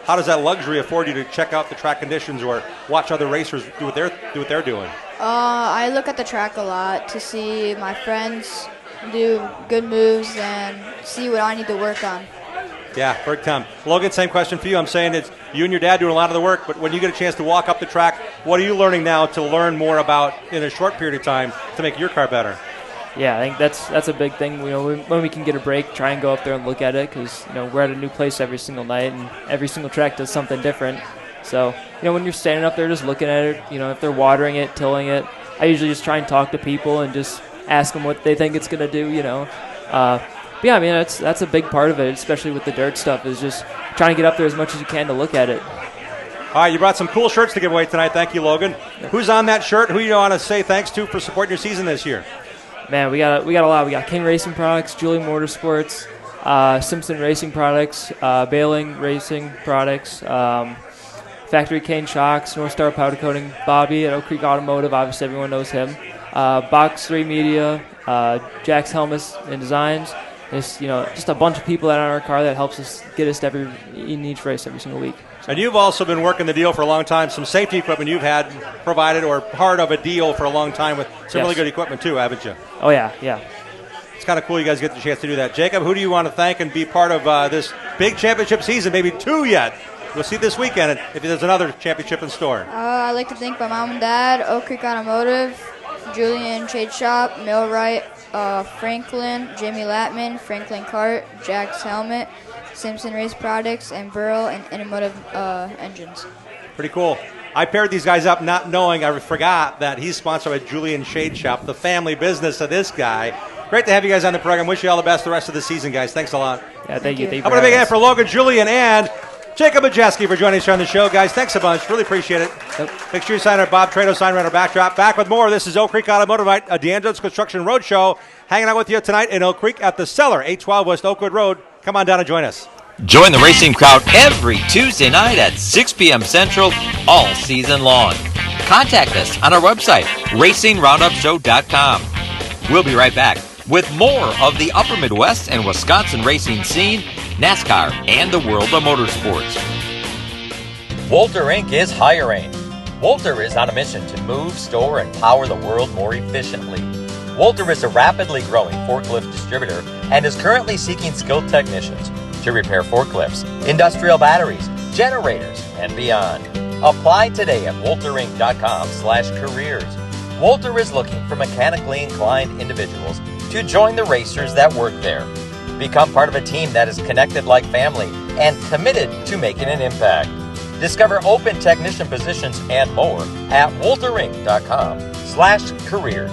How does that luxury afford you to check out the track conditions or watch other racers do what they're doing? I look at the track a lot to see my friends do good moves and see what I need to work on. Yeah, big time. Logan, same question for you. I'm saying it's you and your dad doing a lot of the work, but when you get a chance to walk up the track, what are you learning now to learn more about in a short period of time to make your car better? Yeah, I think that's a big thing. When we can get a break, try and go up there and look at it, because we're at a new place every single night, and every single track does something different. So when you're standing up there just looking at it, if they're watering it, tilling it, I usually just try and talk to people and just ask them what they think it's going to do. But yeah, I mean that's a big part of it, especially with the dirt stuff, is just trying to get up there as much as you can to look at it. All right, you brought some cool shirts to give away tonight. Thank you, Logan. Who's on that shirt? Who you want to say thanks to for supporting your season this year? Man, we got a lot. We got King Racing Products, Julie Motorsports, Simpson Racing Products, Bailing Racing Products, Factory Cane Shocks, North Star Powder Coating, Bobby at Oak Creek Automotive. Obviously, everyone knows him. Box 3 Media, Jack's Helmets and Designs. It's, just a bunch of people that are on our car that helps us get us to in each race every single week. And you've also been working the deal for a long time. Some safety equipment you've had provided or part of a deal for a long time with some really good equipment too, haven't you? Oh, yeah. It's kind of cool you guys get the chance to do that. Jacob, who do you want to thank and be part of this big championship season? Maybe 2 yet. We'll see this weekend if there's another championship in store. I'd like to thank my mom and dad, Oak Creek Automotive, Julian Shade Shop, Millwright, Franklin, Jamie Latman, Franklin Cart, Jack's Helmet, Simpson Race Products, and Burl and Automotive Engines. Pretty cool. I paired these guys up not knowing, I forgot that he's sponsored by Julian Shade Shop, the family business of this guy. Great to have you guys on the program. Wish you all the best the rest of the season, guys. Thanks a lot. Yeah, thank you. How about a big hand for Logan Julian and Jacob Majeski for joining us here on the show, guys. Thanks a bunch. Really appreciate it. Yep. Make sure you sign our Bob Trado sign right on our backdrop. Back with more. This is Oak Creek Automotive, a D'Angelo's Construction Roadshow. Hanging out with you tonight in Oak Creek at the Cellar, 812 West Oakwood Road. Come on down and join us. Join the racing crowd every Tuesday night at 6 p.m. Central all season long. Contact us on our website, racingroundupshow.com. We'll be right back with more of the Upper Midwest and Wisconsin racing scene, NASCAR, and the world of motorsports. Wolter Inc. is hiring. Wolter is on a mission to move, store, and power the world more efficiently. Wolter is a rapidly growing forklift distributor and is currently seeking skilled technicians to repair forklifts, industrial batteries, generators, and beyond. Apply today at wolterinc.com/careers. Wolter is looking for mechanically inclined individuals to join the racers that work there. Become part of a team that is connected like family and committed to making an impact. Discover open technician positions and more at wolterinc.com/careers.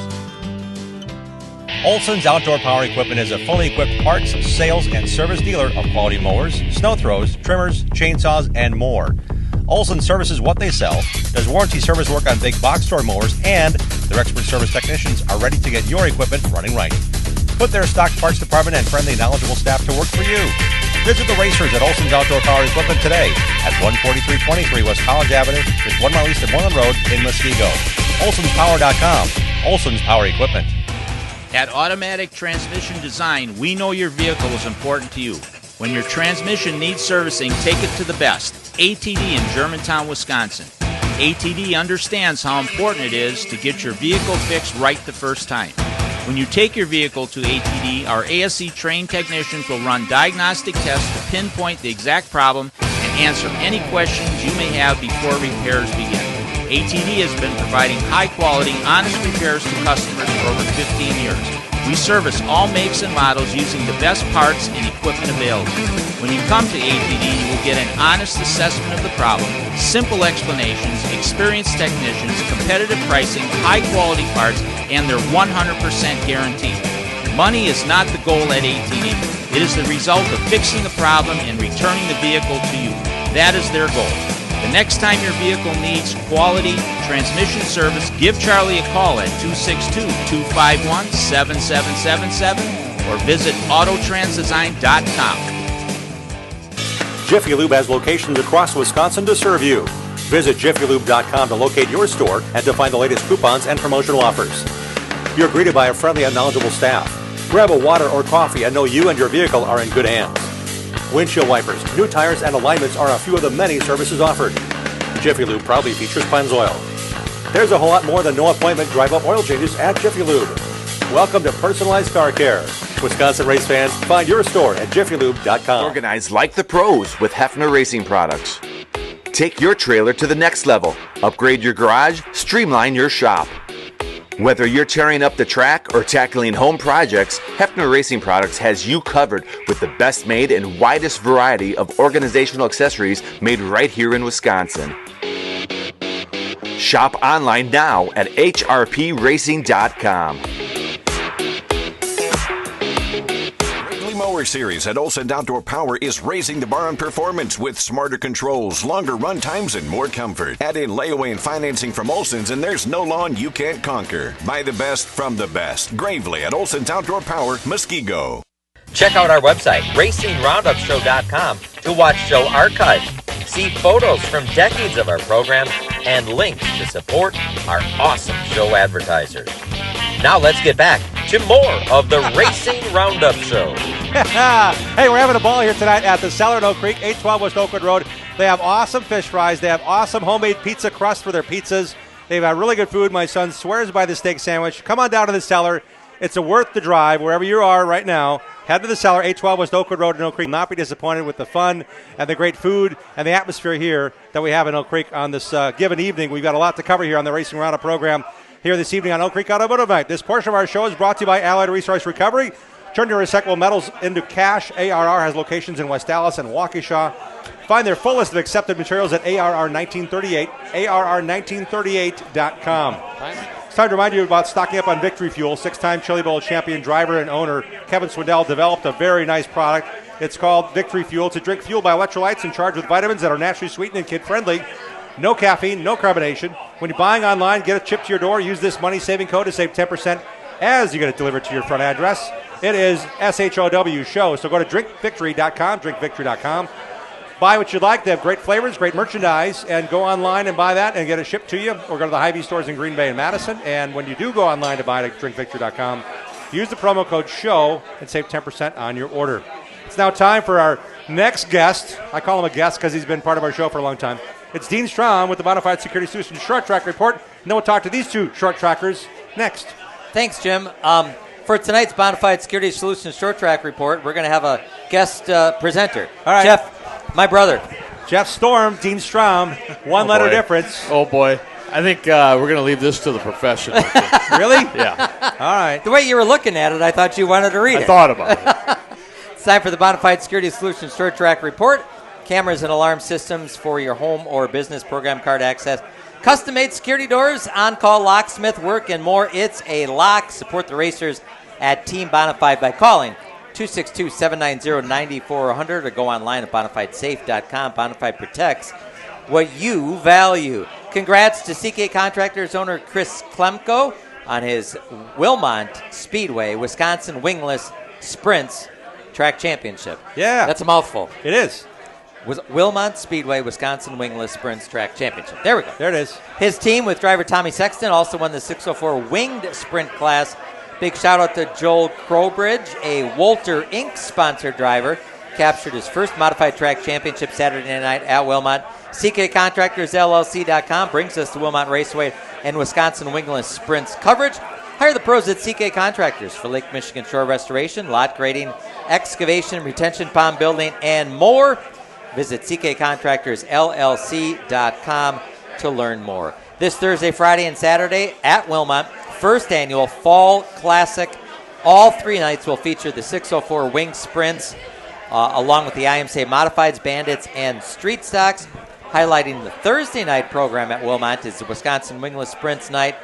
Olson's Outdoor Power Equipment is a fully equipped parts, sales, and service dealer of quality mowers, snow throws, trimmers, chainsaws, and more. Olson services what they sell, does warranty service work on big box store mowers, and their expert service technicians are ready to get your equipment running right. Put their stock parts department and friendly, knowledgeable staff to work for you. Visit the racers at Olson's Outdoor Power Equipment today at 14323 West College Avenue, just 1 mile east of Moreland Road in Muskego. Olson'sPower.com. Olson's Power Equipment. At Automatic Transmission Design, we know your vehicle is important to you. When your transmission needs servicing, take it to the best. ATD in Germantown, Wisconsin. ATD understands how important it is to get your vehicle fixed right the first time. When you take your vehicle to ATD, our ASE-trained technicians will run diagnostic tests to pinpoint the exact problem and answer any questions you may have before repairs begin. ATD has been providing high-quality, honest repairs to customers for over 15 years. We service all makes and models using the best parts and equipment available. When you come to ATD, you will get an honest assessment of the problem, simple explanations, experienced technicians, competitive pricing, high-quality parts, and their 100% guarantee. Money is not the goal at ATD. It is the result of fixing the problem and returning the vehicle to you. That is their goal. The next time your vehicle needs quality transmission service, give Charlie a call at 262-251-7777 or visit autotransdesign.com. Jiffy Lube has locations across Wisconsin to serve you. Visit jiffylube.com to locate your store and to find the latest coupons and promotional offers. You're greeted by a friendly and knowledgeable staff. Grab a water or coffee and know you and your vehicle are in good hands. Windshield wipers, new tires, and alignments are a few of the many services offered. Jiffy Lube proudly features Pennzoil. There's a whole lot more than no appointment drive-up oil changes at Jiffy Lube. Welcome to personalized car care. Wisconsin race fans, find your store at jiffylube.com. Organize like the pros with Hefner Racing Products. Take your trailer to the next level. Upgrade your garage, streamline your shop. Whether you're tearing up the track or tackling home projects, Hefner Racing Products has you covered with the best made and widest variety of organizational accessories made right here in Wisconsin. Shop online now at hrpracing.com. Mower Series at Olson Outdoor Power is raising the bar on performance with smarter controls, longer run times, and more comfort. Add in layaway and financing from Olson's, and there's no lawn you can't conquer. Buy the best from the best. Gravely at Olson's Outdoor Power, Muskego. Check out our website, RacingRoundupShow.com, to watch show archives, see photos from decades of our program, and links to support our awesome show advertisers. Now let's get back to more of the Racing Roundup Show. Hey, we're having a ball here tonight at the Cellar in Oak Creek, 812 West Oakwood Road. They have awesome fish fries. They have awesome homemade pizza crust for their pizzas. They've got really good food. My son swears by the steak sandwich. Come on down to the Cellar. It's worth the drive wherever you are right now. Head to the Cellar, 812 West Oakwood Road in Oak Creek. Not be disappointed with the fun and the great food and the atmosphere here that we have in Oak Creek on this given evening. We've got a lot to cover here on the Racing Roundup program here this evening on Oak Creek Automotive Night. This portion of our show is brought to you by Allied Resource Recovery. Turn your recyclable metals into cash. ARR has locations in West Dallas and Waukesha. Find their full list of accepted materials at ARR1938, ARR1938.com. It's time to remind you about stocking up on Victory Fuel. Six-time Chili Bowl champion driver and owner Kevin Swindell developed a very nice product. It's called Victory Fuel. It's a drink fueled by electrolytes and charged with vitamins that are naturally sweetened and kid-friendly. No caffeine, no carbonation. When you're buying online, get a chip to your door. Use this money-saving code to save 10% as you get it delivered to your front address. It is SHOW show. So go to drinkvictory.com, drinkvictory.com. Buy what you like. They have great flavors, great merchandise, and go online and buy that and get it shipped to you. Or go to the Hy-Vee stores in Green Bay and Madison. And when you do go online to buy it at drinkvictory.com, use the promo code SHOW and save 10% on your order. It's now time for our next guest. I call him a guest because he's been part of our show for a long time. It's Dean Strom with the Bonafide Security Solutions Short Track Report. And then we'll talk to these two short trackers next. Thanks, Jim. For tonight's Bonafide Security Solutions Short Track Report, we're going to have a guest presenter. All right. Jeff, my brother. Jeff Storm, Dean Strom, one letter difference. Oh, boy. I think we're going to leave this to the professional. Really? Yeah. All right. The way you were looking at it, I thought you wanted to read it. I thought about it. It's time for the Bonafide Security Solutions Short Track Report. Cameras and alarm systems for your home or business, program card access, custom-made security doors, on-call locksmith work, and more. It's a lock. Support the racers at Team Bonafide by calling 262-790-9400 or go online at bonafidesafe.com. Bonafide protects what you value. Congrats to CK Contractors owner Chris Klemko on his Wilmont Speedway Wisconsin Wingless Sprints Track Championship. Yeah. That's a mouthful. It is. Wilmont Speedway Wisconsin Wingless Sprints Track Championship. There we go. There it is. His team with driver Tommy Sexton also won the 604 Winged Sprint class. Big shout out to Joel Crowbridge, a Wolter Inc. sponsored driver. Captured his first modified track championship Saturday night at Wilmot. CKContractorsLLC.com brings us to Wilmot Raceway and Wisconsin Wingless Sprints coverage. Hire the pros at CK Contractors for Lake Michigan shore restoration, lot grading, excavation, retention pond building, and more. Visit CKContractorsLLC.com to learn more. This Thursday, Friday, and Saturday at Wilmot, first annual Fall Classic. All 3 nights will feature the 604 Wing Sprints, along with the IMCA Modifieds, Bandits, and Street Stocks. Highlighting the Thursday night program at Wilmot is the Wisconsin Wingless Sprints night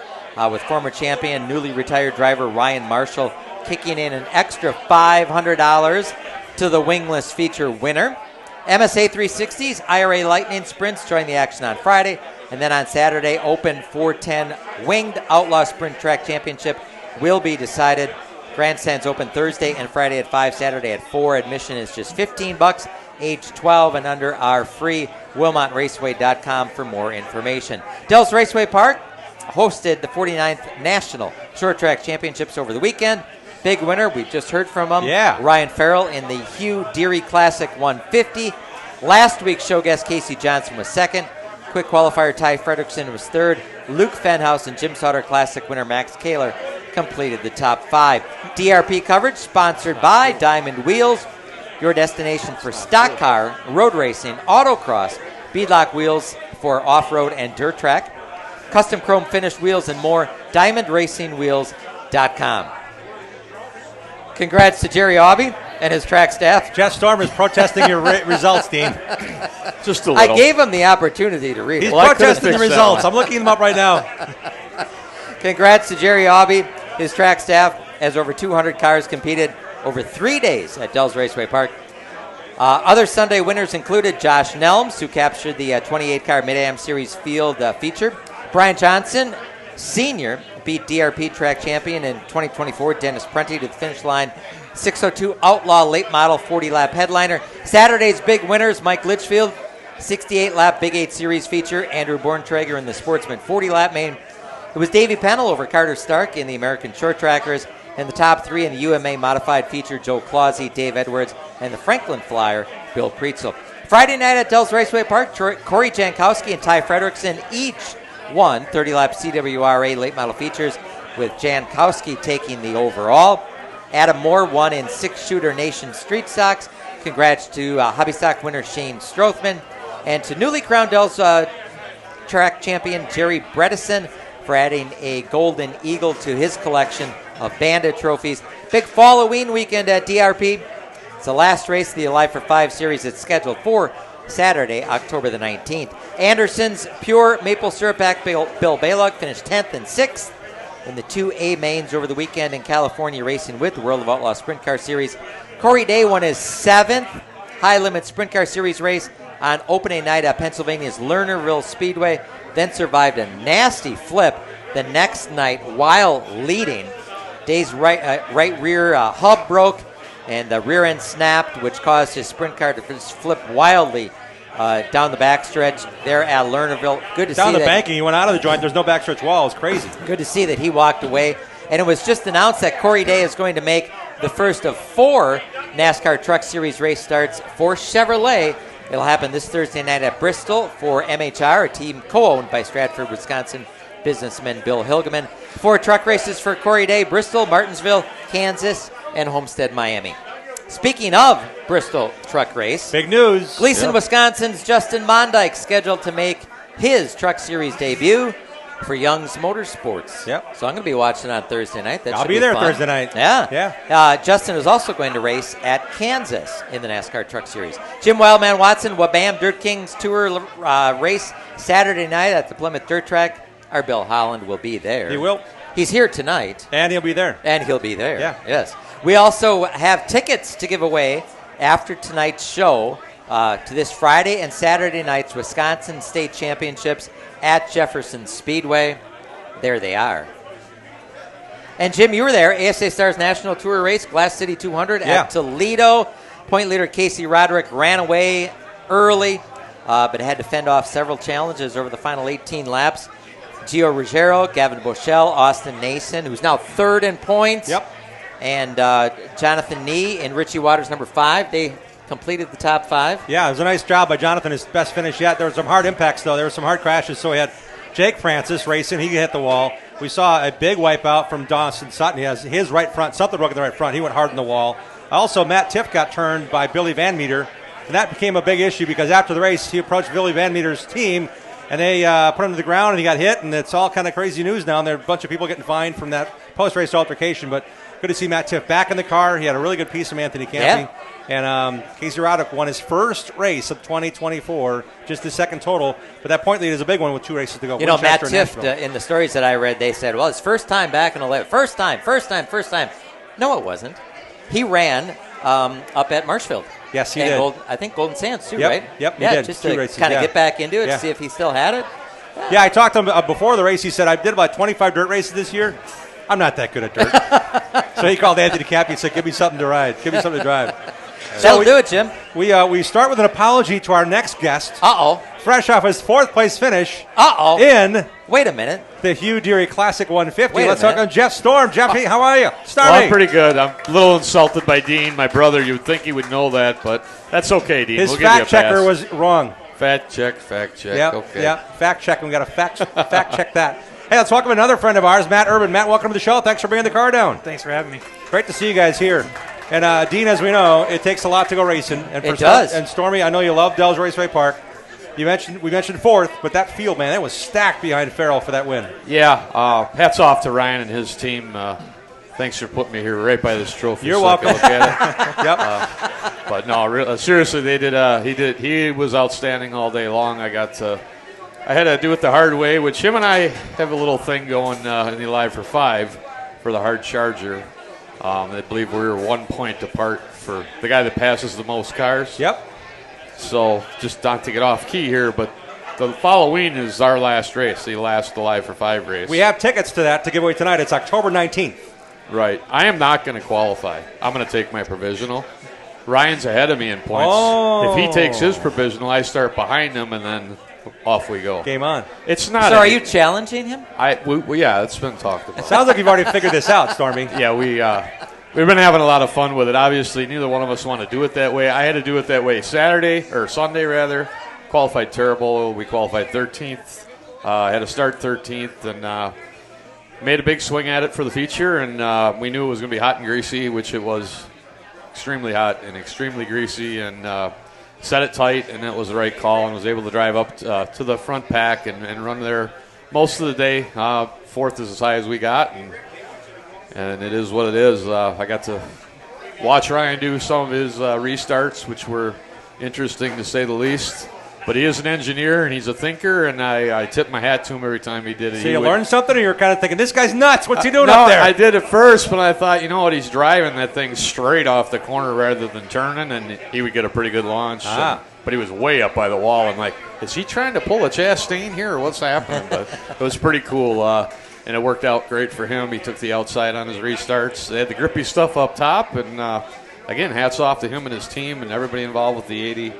with former champion, newly retired driver Ryan Marshall kicking in an extra $500 to the Wingless feature winner. MSA 360s, IRA Lightning Sprints join the action on Friday. And then on Saturday, Open 410 Winged Outlaw Sprint Track Championship will be decided. Grandstands open Thursday and Friday at 5, Saturday at 4. Admission is just $15. Age 12 and under are free. WilmotRaceway.com for more information. Dells Raceway Park hosted the 49th National Short Track Championships over the weekend. Big winner, we just heard from him. Yeah. Ryan Farrell in the Hugh Deary Classic 150. Last week's show guest Casey Johnson was second. Quick qualifier Ty Fredrickson was third. Luke Fenhouse and Jim Sauter Classic winner Max Kaler completed the top 5. DRP coverage sponsored by Diamond Wheels, your destination for stock car, road racing, autocross, beadlock wheels for off-road and dirt track, custom chrome finished wheels and more, diamondracingwheels.com. Congrats to Jerry Aubie and his track staff. Jeff Storm is protesting your results, Dean. Just a little. I gave him the opportunity to read. He's protesting the results. I'm looking them up right now. Congrats to Jerry Aubie, his track staff, as over 200 cars competed over 3 days at Dells Raceway Park. Other Sunday winners included Josh Nelms, who captured the 28-car Mid-Am Series field feature. Brian Johnson, Sr., beat DRP track champion in 2024 Dennis Prenti to the finish line. 602 Outlaw late model 40-lap headliner. Saturday's big winners, Mike Litchfield, 68-lap Big 8 Series feature. Andrew Borntrager in the Sportsman 40-lap main. It was Davey Pennell over Carter Stark in the American Short Trackers. And the top 3 in the UMA modified feature, Joe Clausey, Dave Edwards, and the Franklin Flyer, Bill Preetzel. Friday night at Dells Raceway Park, Corey Jankowski and Ty Fredrickson each won 30-lap CWRA late model features, with Jankowski taking the overall. Adam Moore won in 6-shooter Nation Street Stocks. Congrats to Hobby Stock winner Shane Strothman, and to newly crowned Dells track champion Jerry Bredesen for adding a Golden Eagle to his collection of Bandit trophies. Big Halloween weekend at DRP. It's the last race of the Alive for 5 series. It's scheduled for Saturday, October the 19th. Anderson's Pure Maple Syrup Pack Bill Balog finished 10th and 6th in the 2A mains over the weekend in California, racing with the World of Outlaw Sprint Car Series. Corey Day won his 7th High Limit Sprint Car Series race on opening night at Pennsylvania's Lernerville Speedway, then survived a nasty flip the next night while leading. Day's right rear hub broke, and the rear end snapped, which caused his sprint car to flip wildly down the backstretch there at Lernerville. Good to see down the that banking, he went out of the joint. There's no backstretch wall. It's crazy. Good to see that he walked away. And it was just announced that Corey Day is going to make the first of 4 NASCAR Truck Series race starts for Chevrolet. It'll happen this Thursday night at Bristol for MHR, a team co-owned by Stratford, Wisconsin businessman Bill Hilgeman. 4 truck races for Corey Day: Bristol, Martinsville, Kansas, and Homestead, Miami. Speaking of Bristol truck race, big news. Gleason, Wisconsin's Justin Mondyke scheduled to make his Truck Series debut for Young's Motorsports. Yep. So I'm going to be watching on Thursday night. I'll be there fun. Thursday night. Yeah. Justin is also going to race at Kansas in the NASCAR Truck Series. Jim Wildman Watson, Wabam Dirt Kings Tour race Saturday night at the Plymouth Dirt Track. Our Bill Holland will be there. He will. He's here tonight. And he'll be there. And he'll be there. Yeah. Yes. We also have tickets to give away after tonight's show to this Friday and Saturday night's Wisconsin State Championships at Jefferson Speedway. There they are. And, Jim, you were there. ASA Stars National Tour race, Glass City 200 at Toledo. Point leader Casey Roderick ran away early, but had to fend off several challenges over the final 18 laps. Gio Ruggiero, Gavin Boschel, Austin Nason, who's now third in points. Yep. And Jonathan Nee and Richie Waters, number 5. They completed the top 5. Yeah, it was a nice job by Jonathan. His best finish yet. There were some hard impacts, though. There were some hard crashes. So we had Jake Francis racing. He hit the wall. We saw a big wipeout from Dawson Sutton. He has his right front, something broke in the right front. He went hard in the wall. Also, Matt Tiff got turned by Billy Van Meter. And that became a big issue because after the race, he approached Billy Van Meter's team, and they put him to the ground, and he got hit, and it's all kind of crazy news now. And there are a bunch of people getting fined from that post-race altercation. But good to see Matt Tiff back in the car. He had a really good piece from Anthony Campy. Yeah. And Casey Roddick won his first race of 2024, just his second total. But that point lead is a big one with 2 races to go. You know, Matt Winchester Tift, in the stories that I read, they said, well, it's first time back in 11. First time. No, it wasn't. He ran up at Marshfield. Yes, he did. I think Golden Sands, too, Yep, right? yep, he yeah, did. just 2 to races, kind of yeah. get back into it, Yeah. see if he still had it. Yeah, I talked to him before the race. He said, I did about 25 dirt races this year. I'm not that good at dirt. So he called Anthony Campy and said, give me something to ride. Give me something to drive. That'll do it, Jim. We start with an apology to our next guest. Uh-oh. Fresh off his 4th place finish. Uh-oh. In. Wait a minute. The Hugh Deary Classic 150. Wait a Let's talk minute. on Jeff Storm. Jeff, how are you? Stormy. Well, I'm pretty good. I'm a little insulted by Dean, my brother. You would think he would know that, but that's okay, Dean. His we'll give you a fact checker pass. was wrong. Fact check. Yep, Okay. Yep, fact check. We got to fact check that. Hey, let's welcome another friend of ours, Matt Urban. Matt, welcome to the show. Thanks for bringing the car down. Thanks for having me. Great to see you guys here. And Dean, as we know, it takes a lot to go racing. And It does. And Stormy, I know you love Dells Raceway Park. We mentioned 4th, but that field, man, that was stacked behind Farrell for that win. Yeah, hats off to Ryan and his team. Thanks for putting me here right by this trophy. You're so I can welcome. look at it. Yep. But no, seriously, they did. He was outstanding all day long. I had to do it the hard way, which him and I have a little thing going in the Live for 5 for the hard charger. I believe we were 1 point apart for the guy that passes the most cars. Yep. So just not to get off key here, but the Halloween is our last race, the last Live for 5 race. We have tickets to that to give away tonight. It's October 19th. Right. I am not going to qualify. I'm going to take my provisional. Ryan's ahead of me in points. Oh. If he takes his provisional, I start behind him, and then off we go. Game on. It's not. So are you challenging him? Yeah, it's been talked about. It sounds like you've already figured this out, Stormy. Yeah, we've been having a lot of fun with it. Obviously, neither one of us want to do it that way. I had to do it that way Sunday rather. Qualified terrible. We qualified 13th. Had to start 13th and made a big swing at it for the feature. And we knew it was going to be hot and greasy, which it was extremely hot and extremely greasy. And set it tight, and it was the right call. And was able to drive up to the front pack and run there most of the day. 4th is as high as we got. And it is what it is. I got to watch Ryan do some of his restarts, which were interesting to say the least. But he is an engineer, and he's a thinker, and I tip my hat to him every time he did it. So you learned something, or you're kind of thinking, this guy's nuts. What's he doing no, up there? I did at first, but I thought, you know what, he's driving that thing straight off the corner rather than turning, and he would get a pretty good launch. But he was way up by the wall. I'm like, is he trying to pull a Chastain here, or what's happening? But it was pretty cool. And it worked out great for him. He took the outside on his restarts. They had the grippy stuff up top. And, again, hats off to him and his team and everybody involved with the 80.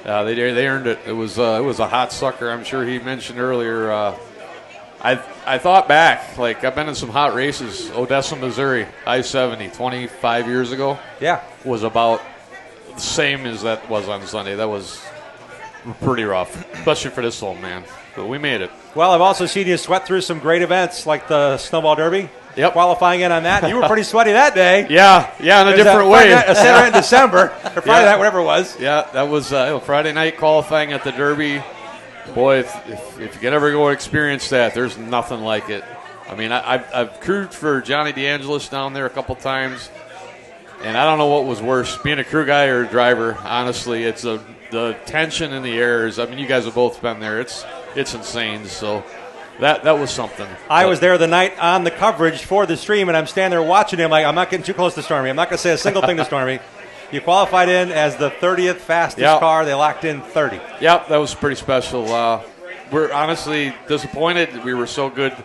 They earned it. It was a hot sucker. I'm sure he mentioned earlier. I thought back. Like, I've been in some hot races. Odessa, Missouri, I-70, 25 years ago. Yeah. Was about the same as that was on Sunday. That was pretty rough, especially for this old man. But we made it. Well, I've also seen you sweat through some great events like the Snowball Derby. Yep. Qualifying in on that. You were pretty sweaty that day. Yeah, in a different way. A Saturday in December, or Friday night, whatever it was. Yeah, that was Friday night qualifying at the Derby. Boy, if you can ever go experience that, there's nothing like it. I mean, I've crewed for Johnny DeAngelis down there a couple times, and I don't know what was worse, being a crew guy or a driver. Honestly, it's the tension in the air. I mean, you guys have both been there. It's insane. So that was something. I was there the night on the coverage for the stream, and I'm standing there watching him like, I'm not getting too close to Stormy. I'm not going to say a single thing to Stormy. You qualified in as the 30th fastest car. They locked in 30. Yep, that was pretty special. We're honestly disappointed. We were so good,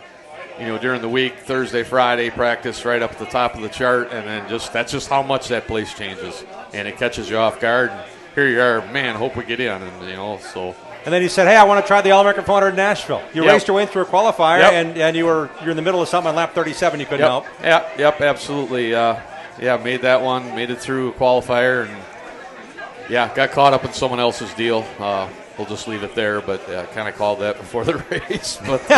during the week, Thursday, Friday, practice right up at the top of the chart, and then that's just how much that place changes, and it catches you off guard. And here you are, man, hope we get in, and so. And then you said, hey, I want to try the All-American 400 in Nashville. You raced your way through a qualifier, and you're in the middle of something on lap 37. You couldn't help. Yep, absolutely. Made that one, made it through a qualifier, and got caught up in someone else's deal. We'll just leave it there, but kind of called that before the race. But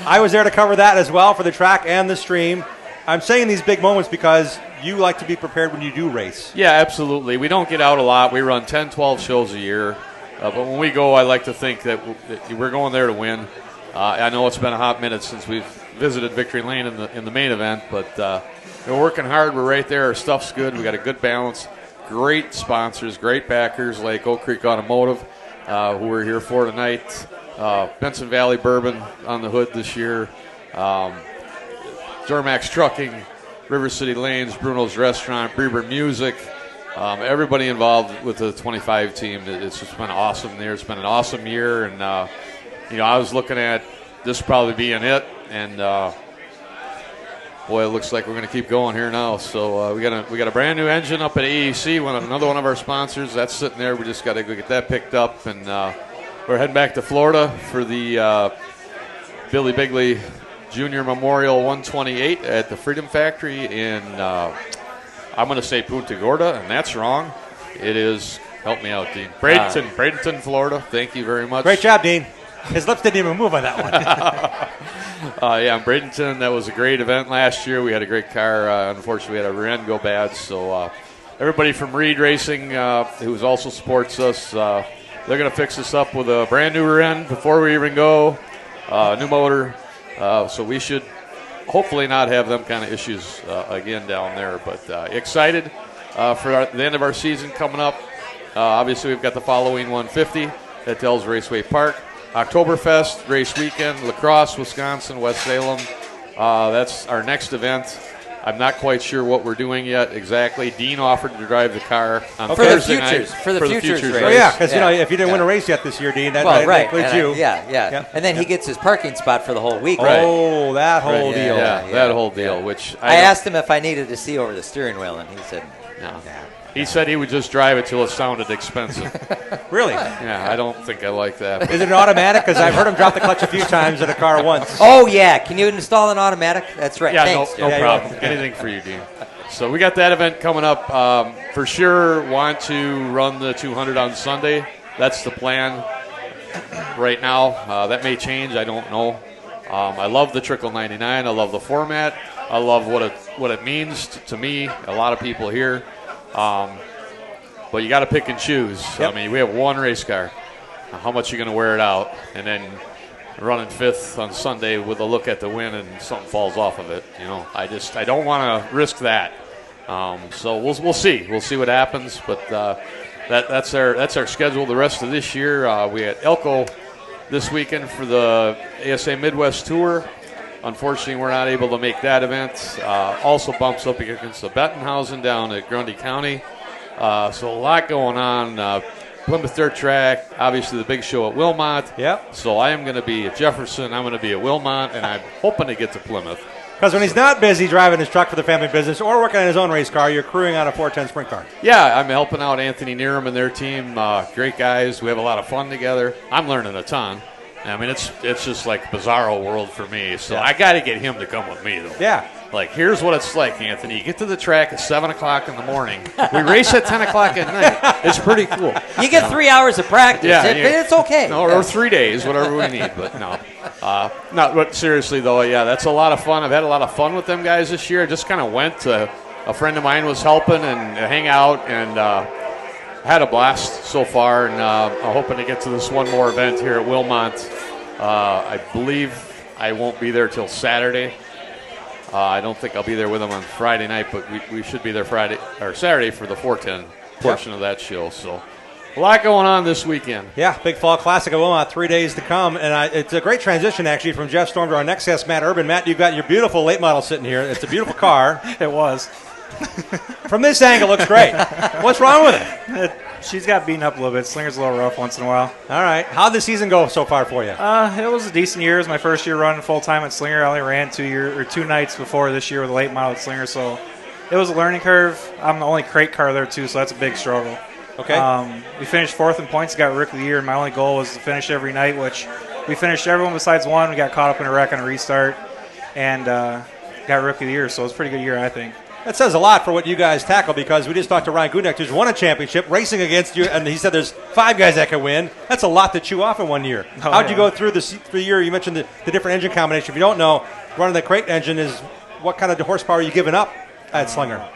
I was there to cover that as well for the track and the stream. I'm saying these big moments because you like to be prepared when you do race. Yeah, absolutely. We don't get out a lot. We run 10, 12 shows a year. But when we go, I like to think that we're going there to win. I know it's been a hot minute since we've visited Victory Lane in the main event, but we're working hard. We're right there. Our stuff's good. We got a good balance. Great sponsors, great backers like Oak Creek Automotive, who we're here for tonight. Benson Valley Bourbon on the hood this year. Duramax Trucking, River City Lanes, Bruno's Restaurant, Breber Music. Everybody involved with the 25 team, it's just been awesome there. It's been an awesome year, and I was looking at this probably being it, and boy, it looks like we're going to keep going here now. So we got a brand new engine up at AEC, another one of our sponsors. That's sitting there. We just got to go get that picked up, and we're heading back to Florida for the Billy Bigley Junior Memorial 128 at the Freedom Factory in. I'm going to say Punta Gorda, and that's wrong. It is, help me out, Dean. Bradenton, Florida. Thank you very much. Great job, Dean. His lips didn't even move on that one. In Bradenton, that was a great event last year. We had a great car. Unfortunately, we had a rear end go bad. So everybody from Reed Racing, who also supports us, they're going to fix us up with a brand new rear end before we even go, new motor. So we should hopefully not have them kind of issues again down there. But excited for the end of our season coming up. Obviously, we've got the following 150 at Dells Raceway Park. Oktoberfest, race weekend, La Crosse, Wisconsin, West Salem. That's our next event. I'm not quite sure what we're doing yet exactly. Dean offered to drive the car on Thursday night. For the futures race. Oh, yeah, because if you didn't win a race yet this year, Dean, that includes you. And then he gets his parking spot for the whole week. Right? Oh, that whole deal. That whole deal. Which I asked him if I needed to see over the steering wheel, and he said no. He said he would just drive it till it sounded expensive. Really? Yeah, I don't think I like that. Is it an automatic? Because I've heard him drop the clutch a few times in a car once. Oh, yeah. Can you install an automatic? That's right. Yeah, Thanks, no problem. Anything for you, Dean. So we got that event coming up. For sure, want to run the 200 on Sunday. That's the plan right now. That may change. I don't know. I love the Trickle 99. I love the format. I love what it means to me, a lot of people here. But you got to pick and choose. Yep. I mean, we have one race car. How much are you going to wear it out? And then running fifth on Sunday with a look at the win and something falls off of it. I don't want to risk that. So we'll see. We'll see what happens. But that's our schedule the rest of this year. We had Elko this weekend for the ASA Midwest Tour. Unfortunately, we're not able to make that event. Also bumps up against the Bettenhausen down at Grundy County. So a lot going on. Plymouth Dirt Track, obviously the big show at Wilmot. Yep. So I am going to be at Jefferson. I'm going to be at Wilmot, and I'm hoping to get to Plymouth. Because when he's not busy driving his truck for the family business or working on his own race car, you're crewing on a 410 sprint car. Yeah, I'm helping out Anthony Nerum and their team. Great guys. We have a lot of fun together. I'm learning a ton. I mean, it's just like bizarro world for me. So I got to get him to come with me, though. Yeah. Like, here's what it's like, Anthony. You get to the track at 7 o'clock in the morning. We race at 10 o'clock at night. It's pretty cool. You get 3 hours of practice. Yeah, it's okay. No, or 3 days, whatever we need. But no. But seriously, though, that's a lot of fun. I've had a lot of fun with them guys this year. I just kind of went to a friend of mine was helping and hang out and had a blast so far. And I'm hoping to get to this one more event here at Wilmot. I believe I won't be there till Saturday. I don't think I'll be there with them on Friday night, but we should be there Friday or Saturday for the 410 portion of that show. So A lot going on this weekend. Yeah, big fall classic of Wilmot, 3 days to come. And it's a great transition, actually, from Jeff Storm to our next guest, Matt Urban. Matt, you've got your beautiful late model sitting here. It's a beautiful car. It was. From this angle, it looks great. What's wrong with it? She's got beaten up a little bit. Slinger's a little rough once in a while. All right. How'd the season go so far for you? It was a decent year. It was my first year running full-time at Slinger. I only ran 2 nights before this year with a late model at Slinger, so it was a learning curve. I'm the only crate car there, too, so that's a big struggle. Okay. We finished 4th in points, got Rookie of the Year, and my only goal was to finish every night, which we finished everyone besides one. We got caught up in a wreck on a restart and got Rookie of the Year, so it was a pretty good year, I think. That says a lot for what you guys tackle, because we just talked to Ryan Gudnek, who's won a championship, racing against you, and he said there's 5 guys that can win. That's a lot to chew off in 1 year. How'd you go through the year? You mentioned the different engine combination. If you don't know, running the crate engine is what kind of horsepower are you giving up at Slinger?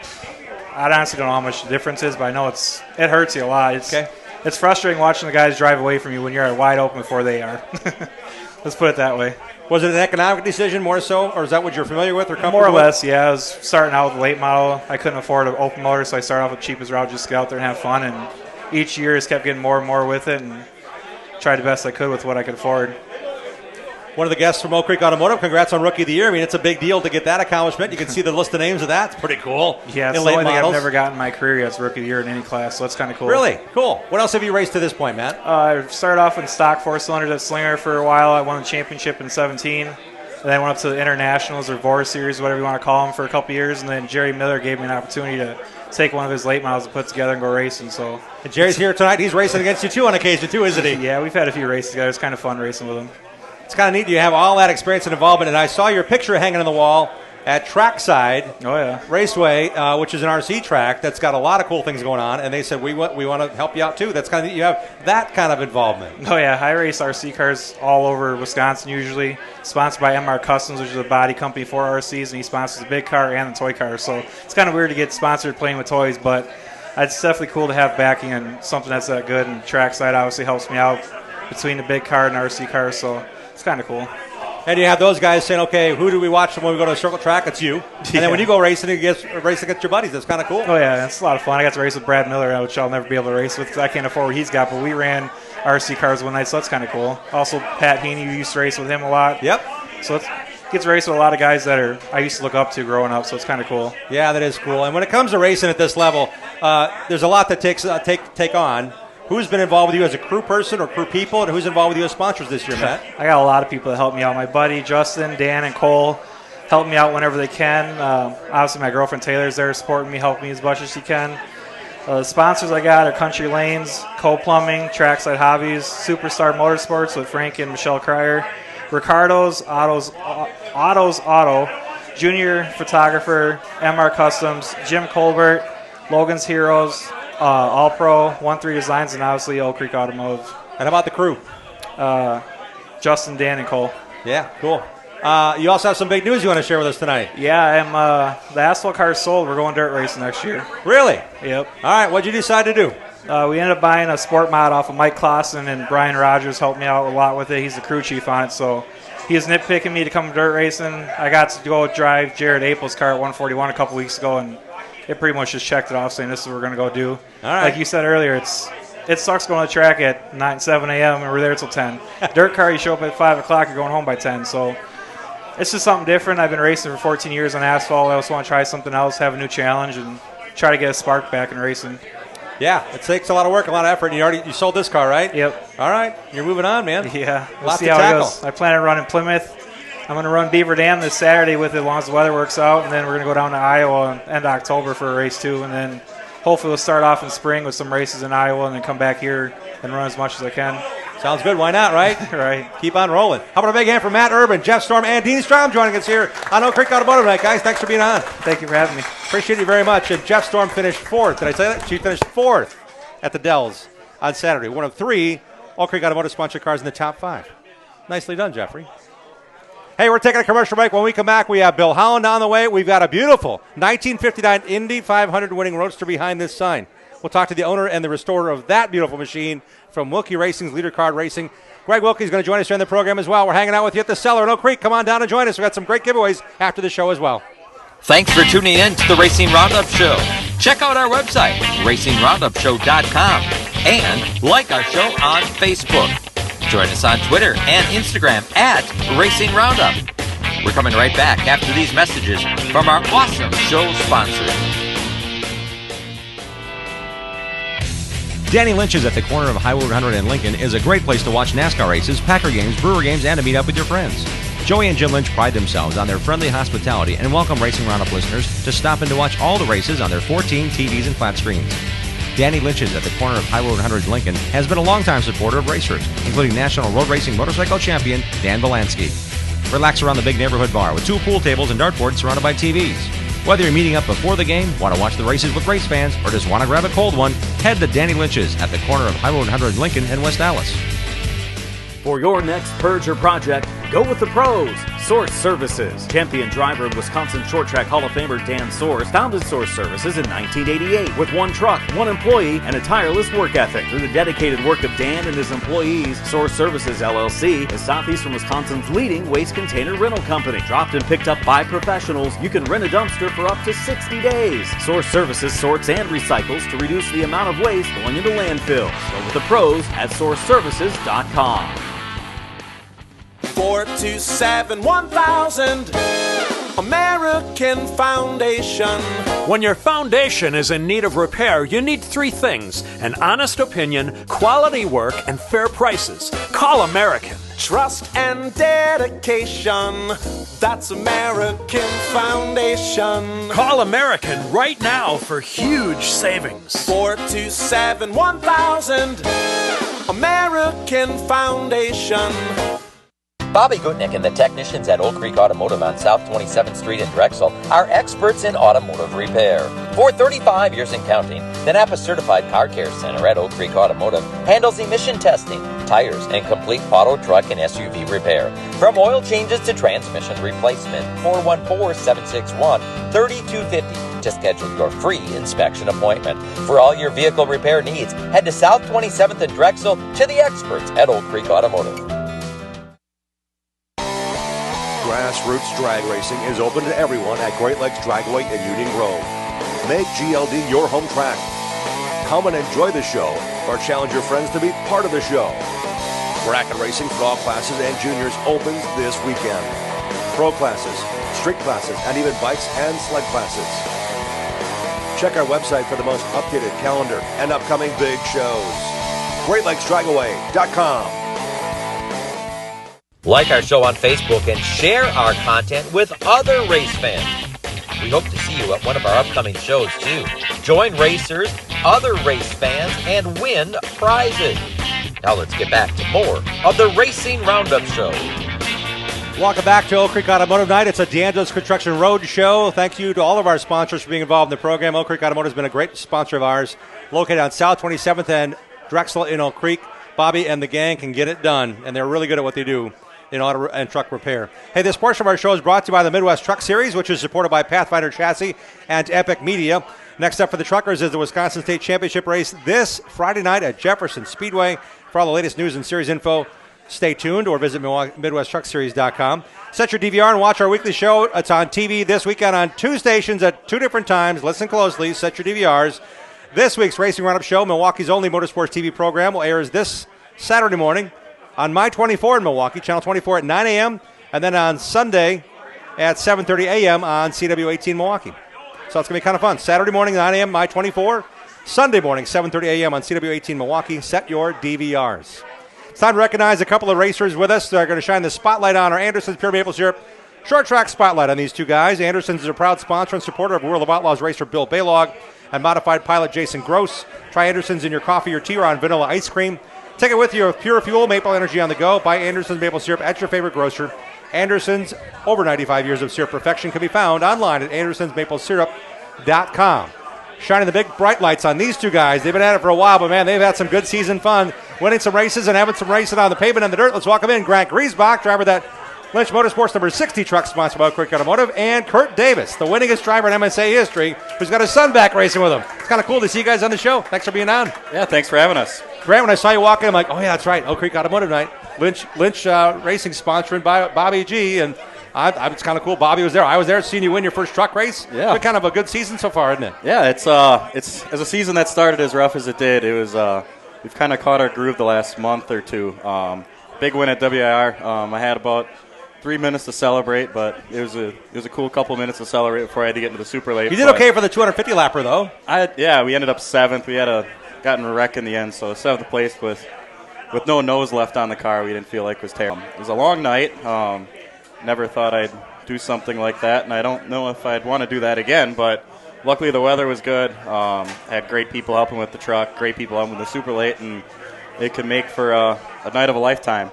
I honestly don't know how much the difference is, but I know it hurts you a lot. It's frustrating watching the guys drive away from you when you're wide open before they are. Let's put it that way. Was it an economic decision more so, or is that what you're familiar with or comfortable More or with? less, yeah. I was starting out with a late model. I couldn't afford an open motor, so I started off with the cheapest route just to get out there and have fun. And each year just kept getting more and more with it and tried the best I could with what I could afford. One of the guests from Oak Creek Automotive, congrats on Rookie of the Year. I mean, it's a big deal to get that accomplishment. You can see the list of names of that. It's pretty cool. Yeah, it's the only thing I've never gotten in my career yet. It's Rookie of the Year in any class, so that's kind of cool. Really? Cool. What else have you raced to this point, Matt? I started off in stock 4-cylinders at Slinger for a while. I won the championship in 17. And then went up to the Internationals or Vora Series, whatever you want to call them, for a couple years. And then Jerry Miller gave me an opportunity to take one of his late models to put together and go racing. So, and Jerry's here tonight. He's racing against you, too, on occasion, too, isn't he? Yeah, we've had a few races together. It's kind of fun racing with him. It's kind of neat. You have all that experience and involvement. And I saw your picture hanging on the wall at Trackside Raceway, which is an RC track that's got a lot of cool things going on. And they said, we want to help you out, too. That's kind of neat. You have that kind of involvement. Oh, yeah. I race RC cars all over Wisconsin usually. Sponsored by MR Customs, which is a body company for RCs. And he sponsors the big car and the toy car. So it's kind of weird to get sponsored playing with toys. But it's definitely cool to have backing and something that's that good. And Trackside obviously helps me out between the big car and RC car. So it's kind of cool. And you have those guys saying, okay, who do we watch when we go to a circle track? It's you. And then when you go racing against your buddies, that's kind of cool. Oh, yeah, it's a lot of fun. I got to race with Brad Miller, which I'll never be able to race with because I can't afford what he's got, but we ran RC cars one night, so that's kind of cool. Also, Pat Heaney, we used to race with him a lot. Yep. So it gets to race with a lot of guys that I used to look up to growing up, so it's kind of cool. Yeah, that is cool. And when it comes to racing at this level, there's a lot that take on. Who's been involved with you as a crew person or crew people, and who's involved with you as sponsors this year, Matt? I got a lot of people that help me out. My buddy Justin, Dan, and Cole help me out whenever they can. Obviously, my girlfriend Taylor's there supporting me, helping me as much as she can. The sponsors I got are Country Lanes, Cole Plumbing, Trackside Hobbies, Superstar Motorsports with Frank and Michelle Cryer, Ricardo's, Autos Auto, Junior Photographer, MR Customs, Jim Colbert, Logan's Heroes, All Pro, 1-3 Designs, and obviously Oak Creek Automotive. And how about the crew? Justin, Dan, and Cole. Yeah, cool. You also have some big news you want to share with us tonight. Yeah, the asphalt car is sold. We're going dirt racing next year. Really? Yep. All right, what'd you decide to do? We ended up buying a sport mod off of Mike Clausen, and Brian Rogers helped me out a lot with it. He's the crew chief on it, so he was nitpicking me to come dirt racing. I got to go drive Jared April's car at 141 a couple weeks ago, and it pretty much just checked it off, saying this is what we're going to go do. All right. Like you said earlier, it sucks going to the track at 7 a.m. and we're there till 10. Dirt car, you show up at 5 o'clock, you're going home by 10. So it's just something different. I've been racing for 14 years on asphalt. I also want to try something else, have a new challenge, and try to get a spark back in racing. Yeah, it takes a lot of work, a lot of effort. And you sold this car, right? Yep. All right, you're moving on, man. Yeah, we'll Lots see to how tackle. it goes. I plan on running Plymouth. I'm going to run Beaver Dam this Saturday with it as long as the weather works out, and then we're going to go down to Iowa end of October for a race too, and then hopefully we'll start off in spring with some races in Iowa and then come back here and run as much as I can. Sounds good. Why not, right? Right. Keep on rolling. How about a big hand for Matt Urban, Jeff Storm, and Dean Strom joining us here on Oak Creek Automotive tonight, guys. Thanks for being on. Thank you for having me. Appreciate you very much. And Jeff Storm finished 4th. Did I say that? She finished 4th at the Dells on Saturday. One of 3 Oak Creek Automotive sponsored cars in the top 5. Nicely done, Jeffrey. Hey, we're taking a commercial break. When we come back, we have Bill Holland on the way. We've got a beautiful 1959 Indy 500 winning roadster behind this sign. We'll talk to the owner and the restorer of that beautiful machine from Wilkie Racing's Leader Card Racing. Greg Wilkie is going to join us during the program as well. We're hanging out with you at the Cellar in Oak Creek. Come on down and join us. We've got some great giveaways after the show as well. Thanks for tuning in to the Racing Roundup Show. Check out our website, racingroundupshow.com. And like our show on Facebook. Join us on Twitter and Instagram at Racing Roundup. We're coming right back after these messages from our awesome show sponsors. Danny Lynch's at the corner of Highway 100 and Lincoln is a great place to watch NASCAR races, Packer games, Brewer games, and to meet up with your friends. Joey and Jim Lynch pride themselves on their friendly hospitality and welcome Racing Roundup listeners to stop in to watch all the races on their 14 TVs and flat screens. Danny Lynch's at the corner of Highway 100 Lincoln has been a longtime supporter of racers, including National Road Racing Motorcycle Champion Dan Belansky. Relax around the big neighborhood bar with 2 pool tables and dartboards surrounded by TVs. Whether you're meeting up before the game, want to watch the races with race fans, or just want to grab a cold one, head to Danny Lynch's at the corner of Highway 100 Lincoln and West Dallas. For your next purge or project, go with the pros. Source Services. Champion driver and Wisconsin Short Track Hall of Famer Dan Source founded Source Services in 1988 with 1 truck, 1 employee, and a tireless work ethic. Through the dedicated work of Dan and his employees, Source Services LLC is southeastern Wisconsin's leading waste container rental company. Dropped and picked up by professionals, you can rent a dumpster for up to 60 days. Source Services sorts and recycles to reduce the amount of waste going into landfills. Go with the pros at sourceservices.com. 427-1000 American Foundation. When your foundation is in need of repair, you need 3 things: an honest opinion, quality work, and fair prices. Call American. Trust and dedication. That's American Foundation. Call American right now for huge savings. 427-1000 American Foundation. Bobby Gutnick and the technicians at Oak Creek Automotive on South 27th Street in Drexel are experts in automotive repair. For 35 years and counting, the Napa Certified Car Care Center at Oak Creek Automotive handles emission testing, tires, and complete auto, truck, and SUV repair. From oil changes to transmission replacement, 414-761-3250 to schedule your free inspection appointment. For all your vehicle repair needs, head to South 27th in Drexel to the experts at Oak Creek Automotive. Grassroots drag racing is open to everyone at Great Lakes Dragway in Union Grove. Make GLD your home track. Come and enjoy the show or challenge your friends to be part of the show. Bracket racing for all classes and juniors opens this weekend. Pro classes, street classes, and even bikes and sled classes. Check our website for the most updated calendar and upcoming big shows. GreatLakesDragaway.com. Like our show on Facebook and share our content with other race fans. We hope to see you at one of our upcoming shows too. Join racers, other race fans, and win prizes. Now let's get back to more of the Racing Roundup Show. Welcome back to Oak Creek Automotive Night. It's a D'Angelo's Construction Road Show. Thank you to all of our sponsors for being involved in the program. Oak Creek Automotive has been a great sponsor of ours. Located on South 27th and Drexel in Oak Creek. Bobby and the gang can get it done, and they're really good at what they do in auto and truck repair. Hey, this portion of our show is brought to you by the Midwest Truck Series, which is supported by Pathfinder Chassis and Epic Media. Next up for the truckers is the Wisconsin State Championship race this Friday night at Jefferson Speedway. For all the latest news and series info, stay tuned or visit MidwestTruckSeries.com. Set your DVR and watch our weekly show. It's on TV this weekend on 2 stations at 2 different times. Listen closely. Set your DVRs. This week's Racing Roundup Show, Milwaukee's only motorsports TV program, will air this Saturday morning on My 24 in Milwaukee, Channel 24 at 9 a.m., and then on Sunday at 7:30 a.m. on CW18 Milwaukee. So it's going to be kind of fun. Saturday morning, 9 a.m., My 24. Sunday morning, 7:30 a.m. on CW18 Milwaukee. Set your DVRs. It's time to recognize a couple of racers with us. They're going to shine the spotlight on our Anderson's Pure Maple Syrup Short Track Spotlight on these two guys. Anderson's is a proud sponsor and supporter of World of Outlaws racer Bill Baylog and modified pilot Jason Gross. Try Anderson's in your coffee or tea or on vanilla ice cream. Take it with you with pure fuel, maple energy on the go. Buy Anderson's maple syrup at your favorite grocer. Anderson's, over 95 years of syrup perfection, can be found online at andersonsmaplesyrup.com. Shining the big bright lights on these two guys. They've been at it for a while, but man, they've had some good season fun, winning some races and having some racing on the pavement and the dirt. Let's welcome in Grant Griesbach, driver of that Lynch Motorsports number 60 truck sponsored by Oak Creek Automotive, and Kurt Davis, the winningest driver in MSA history, who's got his son back racing with him. It's kind of cool to see you guys on the show. Thanks for being on. Yeah, thanks for having us. Grant, when I saw you walk in, I'm like, oh yeah, that's right, Oak Creek Automotive Night. Lynch Racing sponsored by Bobby G, and it's kind of cool. Bobby was there. I was there seeing you win your first truck race. Yeah. It's been kind of a good season so far, isn't it? Yeah, it's as a season that started as rough as it did. It was we've kind of caught our groove the last month or two. Big win at WIR. I had about 3 minutes to celebrate, but it was a cool couple minutes to celebrate before I had to get into the super late. You did okay for the 250 lapper, though. We ended up 7th. We had gotten a wreck in the end, so 7th place with no nose left on the car. We didn't feel like was terrible. It was a long night. Never thought I'd do something like that, and I don't know if I'd want to do that again, but luckily the weather was good. Had great people helping with the truck, great people helping with the super late, and it could make for a night of a lifetime.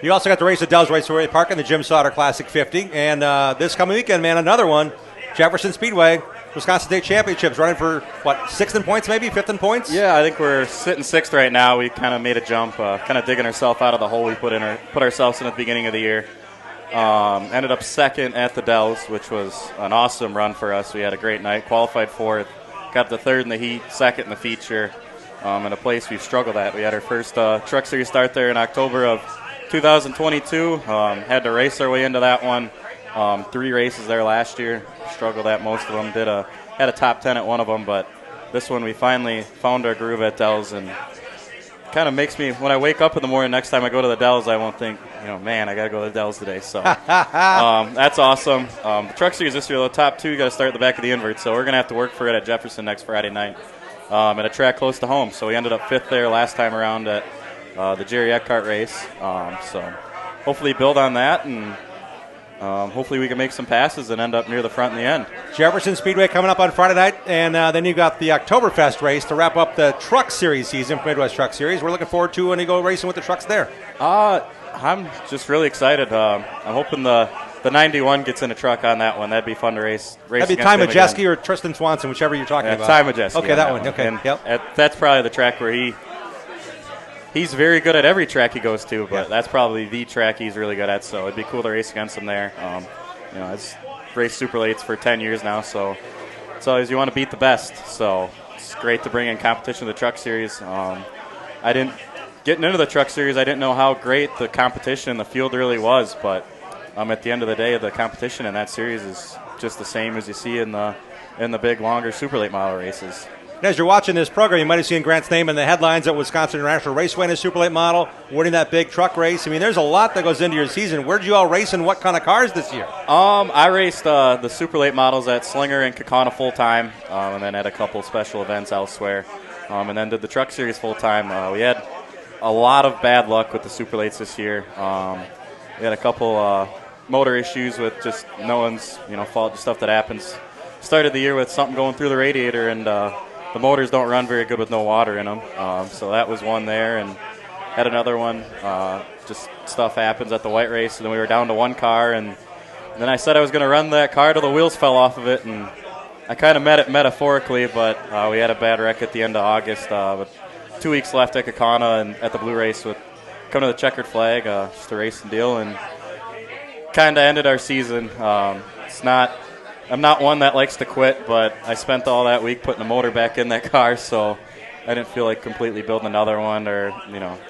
You also got to race at Dells Raceway Park in the Jim Sauter Classic 50, and this coming weekend, man, another one, Jefferson Speedway, Wisconsin State Championships, running for, 6th in points maybe, 5th in points? Yeah, I think we're sitting 6th right now. We kind of made a jump, kind of digging ourselves out of the hole we put ourselves in at the beginning of the year. Ended up 2nd at the Dells, which was an awesome run for us. We had a great night, qualified 4th, got the 3rd in the heat, 2nd in the feature, in a place we've struggled at. We had our first Truck Series start there in October of 2022. Had to race our way into that one. 3 races there last year. Struggled at most of them. Had a top 10 at one of them, but this one we finally found our groove at Dells, and kind of makes me, when I wake up in the morning, next time I go to the Dells, I won't think, man, I got to go to the Dells today. So that's awesome. The Truck Series this year, the top 2, you got to start at the back of the invert, so we're going to have to work for it at Jefferson next Friday night at a track close to home. So we ended up 5th there last time around at the Jerry Eckhart race. So hopefully build on that, and hopefully we can make some passes and end up near the front in the end. Jefferson Speedway coming up on Friday night, and then you've got the Oktoberfest race to wrap up the Truck Series season, Midwest Truck Series. We're looking forward to when you go racing with the trucks there. I'm just really excited. I'm hoping the 91 gets in a truck on that one. That'd be fun to race That'd be Ty Majeski or Tristan Swanson, whichever you're talking about. Ty Majeski. Okay, that one. Okay, and that's probably the track where he's very good at every track he goes to, but that's probably the track he's really good at, so it'd be cool to race against him there. I've raced super lates for 10 years now, so it's always you want to beat the best, so it's great to bring in competition to the Truck Series. Getting into the Truck Series, I didn't know how great the competition in the field really was, but at the end of the day, the competition in that series is just the same as you see in the big, longer super late model races. And as you're watching this program, you might have seen Grant's name in the headlines at Wisconsin International Raceway in a super late model, winning that big truck race. I mean, there's a lot that goes into your season. Where did you all race and what kind of cars this year? I raced the super late models at Slinger and Kaukauna full time, and then had a couple special events elsewhere, and then did the Truck Series full time. We had a lot of bad luck with the super lates this year. We had a couple motor issues with just no one's fault, just stuff that happens. Started the year with something going through the radiator, and the motors don't run very good with no water in them. So that was one there, and had another one. Just stuff happens at the white race, and then we were down to one car, and then I said I was going to run that car till the wheels fell off of it, and I kind of meant it metaphorically, but we had a bad wreck at the end of August with 2 weeks left at Kaukauna and at the blue race with coming to the checkered flag, just a racing deal, and kind of ended our season. I'm not one that likes to quit, but I spent all that week putting the motor back in that car, so I didn't feel like completely building another one, or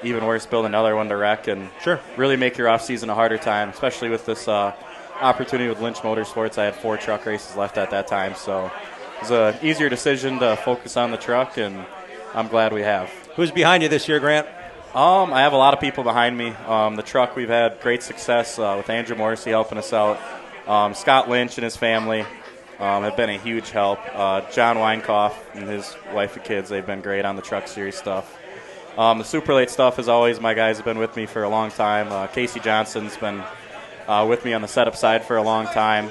even worse, building another one to wreck and really make your off season a harder time, especially with this opportunity with Lynch Motorsports. I had 4 truck races left at that time, so it was an easier decision to focus on the truck, and I'm glad we have. Who's behind you this year, Grant? I have a lot of people behind me. The truck, we've had great success with Andrew Morrissey helping us out. Scott Lynch and his family have been a huge help. John Weinkoff and his wife and kids, they've been great on the Truck Series stuff. The super late stuff is always, my guys have been with me for a long time. Casey Johnson's been with me on the setup side for a long time.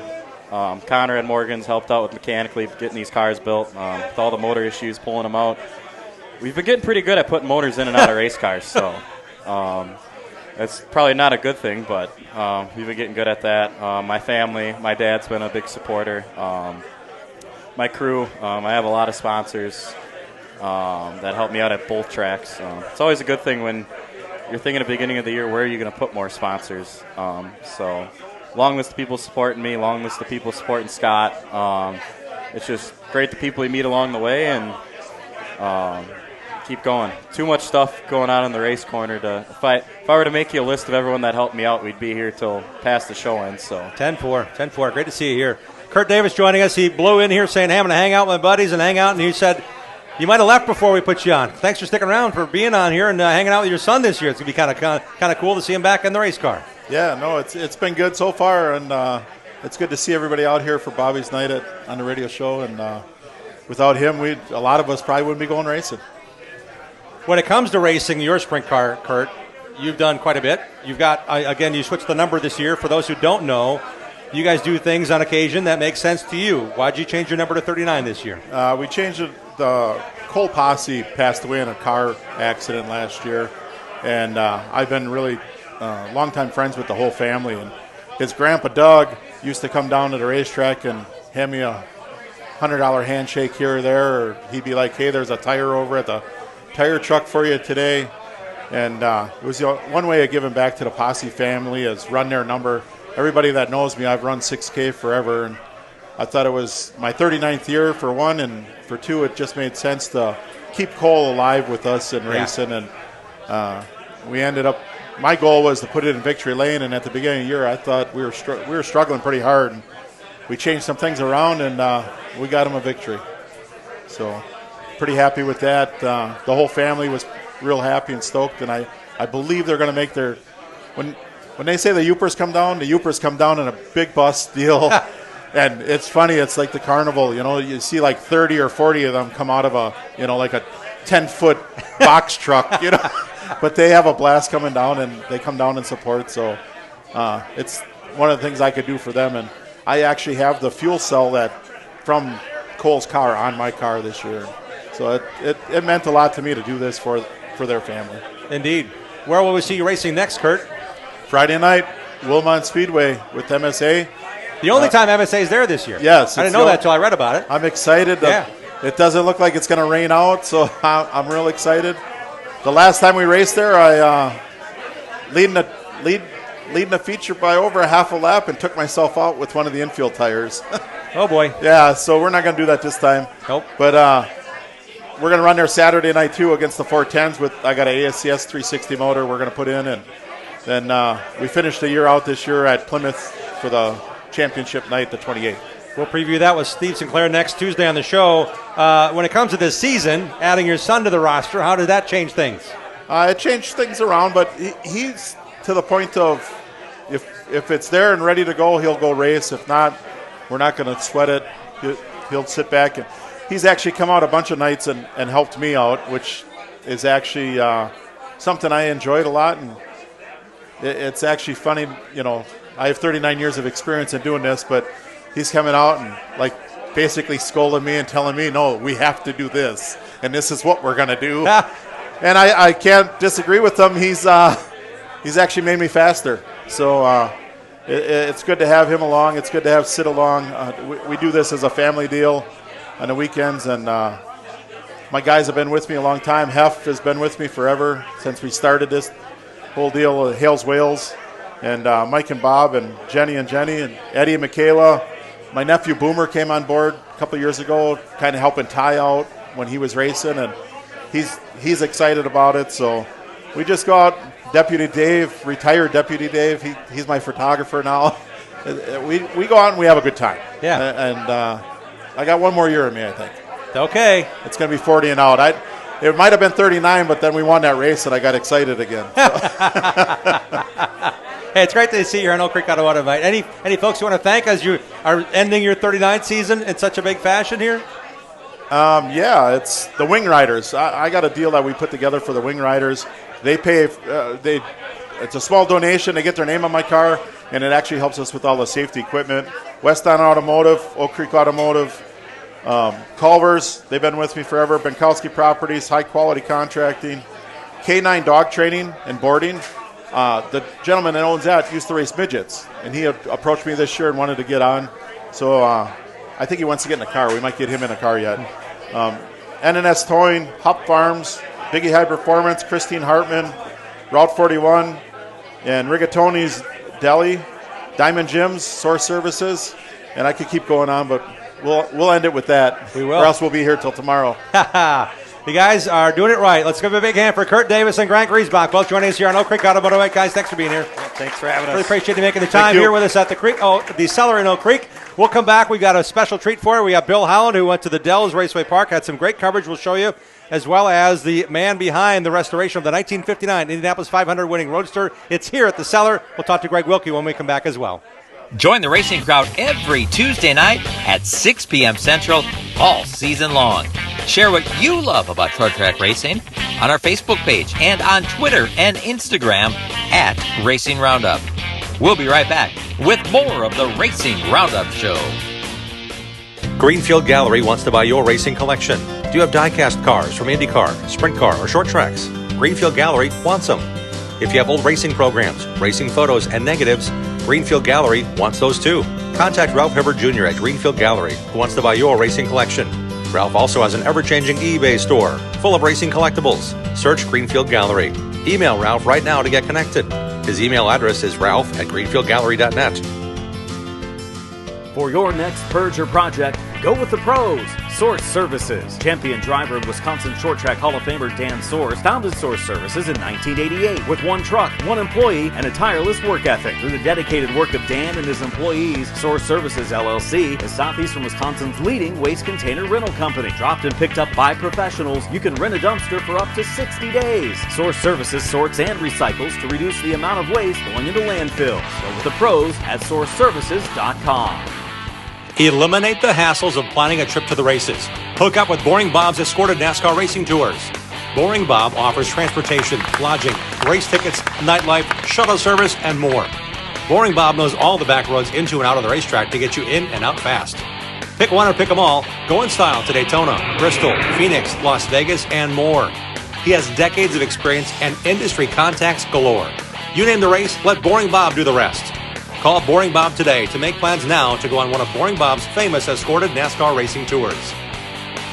Conrad Morgan's helped out with mechanically getting these cars built, with all the motor issues, pulling them out. We've been getting pretty good at putting motors in and out of race cars, so that's probably not a good thing, but we've been getting good at that. My family, my dad's been a big supporter. My crew, I have a lot of sponsors that help me out at both tracks. It's always a good thing when you're thinking at the beginning of the year, where are you going to put more sponsors? So long list of people supporting me, long list of people supporting Scott. It's just great the people you meet along the way, and keep going. Too much stuff going on in the race corner. If I were to make you a list of everyone that helped me out, we'd be here till past the show ends. So 10-4. Great to see you here. Kurt Davis joining us. He blew in here saying, hey, I'm going to hang out with my buddies and hang out. And he said, You might have left before we put you on. Thanks for sticking around, for being on here and hanging out with your son this year. It's going to be kind of cool to see him back in the race car. Yeah, no, it's been good so far, and it's good to see everybody out here for Bobby's night on the radio show. And without him, a lot of us probably wouldn't be going racing. When it comes to racing your sprint car, Kurt, you've done quite a bit. You've got, again, you switched the number this year. For those who don't know, you guys do things on occasion that make sense to you. Why'd you change your number to 39 this year? We changed it. The Cole Posse passed away in a car accident last year, and I've been really longtime friends with the whole family. And his grandpa Doug used to come down to the racetrack and hand me a $100 handshake here or there, or he'd be like, "Hey, there's a tire over at the tire truck for you today." And it was one way of giving back to the Posse family is run their number. Everybody that knows me, I've run 6K forever, and I thought it was my 39th year for one, and for two, it just made sense to keep Cole alive with us and racing. And we ended up. My goal was to put it in victory lane, and at the beginning of the year, I thought we were struggling pretty hard, and we changed some things around, and we got him a victory. So, pretty happy with that. The whole family was real happy and stoked, and I believe they're going to make their when they say the Yoopers come down in a big bus deal. And it's funny, it's like the carnival, you see like 30 or 40 of them come out of like a 10-foot box truck, but they have a blast coming down, and they come down and support. So it's one of the things I could do for them. And I actually have the fuel cell from Cole's car on my car this year. So it meant a lot to me to do this for their family. Indeed. Where will we see you racing next, Kurt? Friday night, Wilmot Speedway with MSA. The only time MSA is there this year. Yes. I didn't know that until I read about it. I'm excited. Yeah. It doesn't look like it's going to rain out, so I'm real excited. The last time we raced there, I leading a feature by over a half a lap and took myself out with one of the infield tires. Oh, boy. Yeah, so we're not going to do that this time. Nope. But we're going to run there Saturday night, too, against the 410s. I got an ASCS 360 motor we're going to put in. And then we finished the year out this year at Plymouth for the championship night, the 28th. We'll preview that with Steve Sinclair next Tuesday on the show. When it comes to this season, adding your son to the roster, how did that change things? It changed things around, but he's to the point of if it's there and ready to go, he'll go race. If not, we're not going to sweat it. He'll sit back. And he's actually come out a bunch of nights and helped me out, which is actually something I enjoyed a lot. And it's actually funny, I have 39 years of experience in doing this, but he's coming out and basically scolding me and telling me, no, we have to do this, and this is what we're going to do. And I can't disagree with him. He's actually made me faster. So it's good to have him along. It's good to have Sid along. We do this as a family deal on the weekends, and my guys have been with me a long time. Hef has been with me forever since we started this whole deal with Hales Wales. And Mike and Bob and Jenny and Eddie and Michaela. My nephew Boomer came on board a couple of years ago, kind of helping Ty out when he was racing, and he's excited about it. So we just go out. Deputy Dave, retired Deputy Dave, he's my photographer now. We go out and we have a good time. Yeah. And I got one more year in me, I think. Okay. It's going to be 40 and out. It might have been 39, but then we won that race, and I got excited again. Hey, it's great to see you here on Oak Creek Auto Automate. Any folks you want to thank as you are ending your 39th season in such a big fashion here? Yeah, it's the Wing Riders. I got a deal that we put together for the Wing Riders. They pay. It's a small donation. They get their name on my car, and it actually helps us with all the safety equipment. Weston Automotive, Oak Creek Automotive, Culver's. They've been with me forever. Benkowski Properties, High Quality Contracting, K9 Dog Training and Boarding. The gentleman that owns that used to race midgets, and he approached me this year and wanted to get on. So I think he wants to get in a car. We might get him in a car yet. NNS Towing, Hop Farms, Biggie High Performance, Christine Hartman, Route 41, and Rigatoni's Deli, Diamond Gyms, Source Services, and I could keep going on, but we'll end it with that. We will. Or else we'll be here till tomorrow. You guys are doing it right. Let's give a big hand for Kurt Davis and Grant Griesbach, both joining us here on Oak Creek Automotive Night. Guys, thanks for being here. Thanks for having us. Really appreciate you making the time here with us at the Cellar in Oak Creek. We'll come back. We've got a special treat for you. We have Bill Howland, who went to the Dells Raceway Park, had some great coverage we'll show you, as well as the man behind the restoration of the 1959 Indianapolis 500 winning Roadster. It's here at the Cellar. We'll talk to Greg Wilkie when we come back as well. Join the racing crowd every Tuesday night at 6 p.m. Central all season long. Share what you love about short track racing on our Facebook page and on Twitter and Instagram at Racing Roundup. We'll be right back with more of the Racing Roundup Show. Greenfield Gallery wants to buy your racing collection. Do you have die-cast cars from IndyCar, Sprint Car, or short tracks? Greenfield Gallery wants them. If you have old racing programs, racing photos, and negatives, Greenfield Gallery wants those too. Contact Ralph Hibbert Jr. at Greenfield Gallery, who wants to buy your racing collection. Ralph also has an ever-changing eBay store full of racing collectibles. Search Greenfield Gallery. Email Ralph right now to get connected. His email address is ralph@greenfieldgallery.net. For your next purge or project, go with the pros. Source Services. Champion driver and Wisconsin Short Track Hall of Famer Dan Source founded Source Services in 1988 with one truck, one employee, and a tireless work ethic. Through the dedicated work of Dan and his employees, Source Services LLC is southeastern Wisconsin's leading waste container rental company. Dropped and picked up by professionals, you can rent a dumpster for up to 60 days. Source Services sorts and recycles to reduce the amount of waste going into landfills. Go with the pros at sourceservices.com. Eliminate the hassles of planning a trip to the races. Hook up with Boring Bob's escorted NASCAR racing tours. Boring Bob offers transportation, lodging, race tickets, nightlife, shuttle service, and more. Boring Bob knows all the back roads into and out of the racetrack to get you in and out fast. Pick one or pick them all. Go in style to Daytona, Bristol, Phoenix, Las Vegas, and more. He has decades of experience and industry contacts galore. You name the race, let Boring Bob do the rest. Call Boring Bob today to make plans now to go on one of Boring Bob's famous escorted NASCAR racing tours.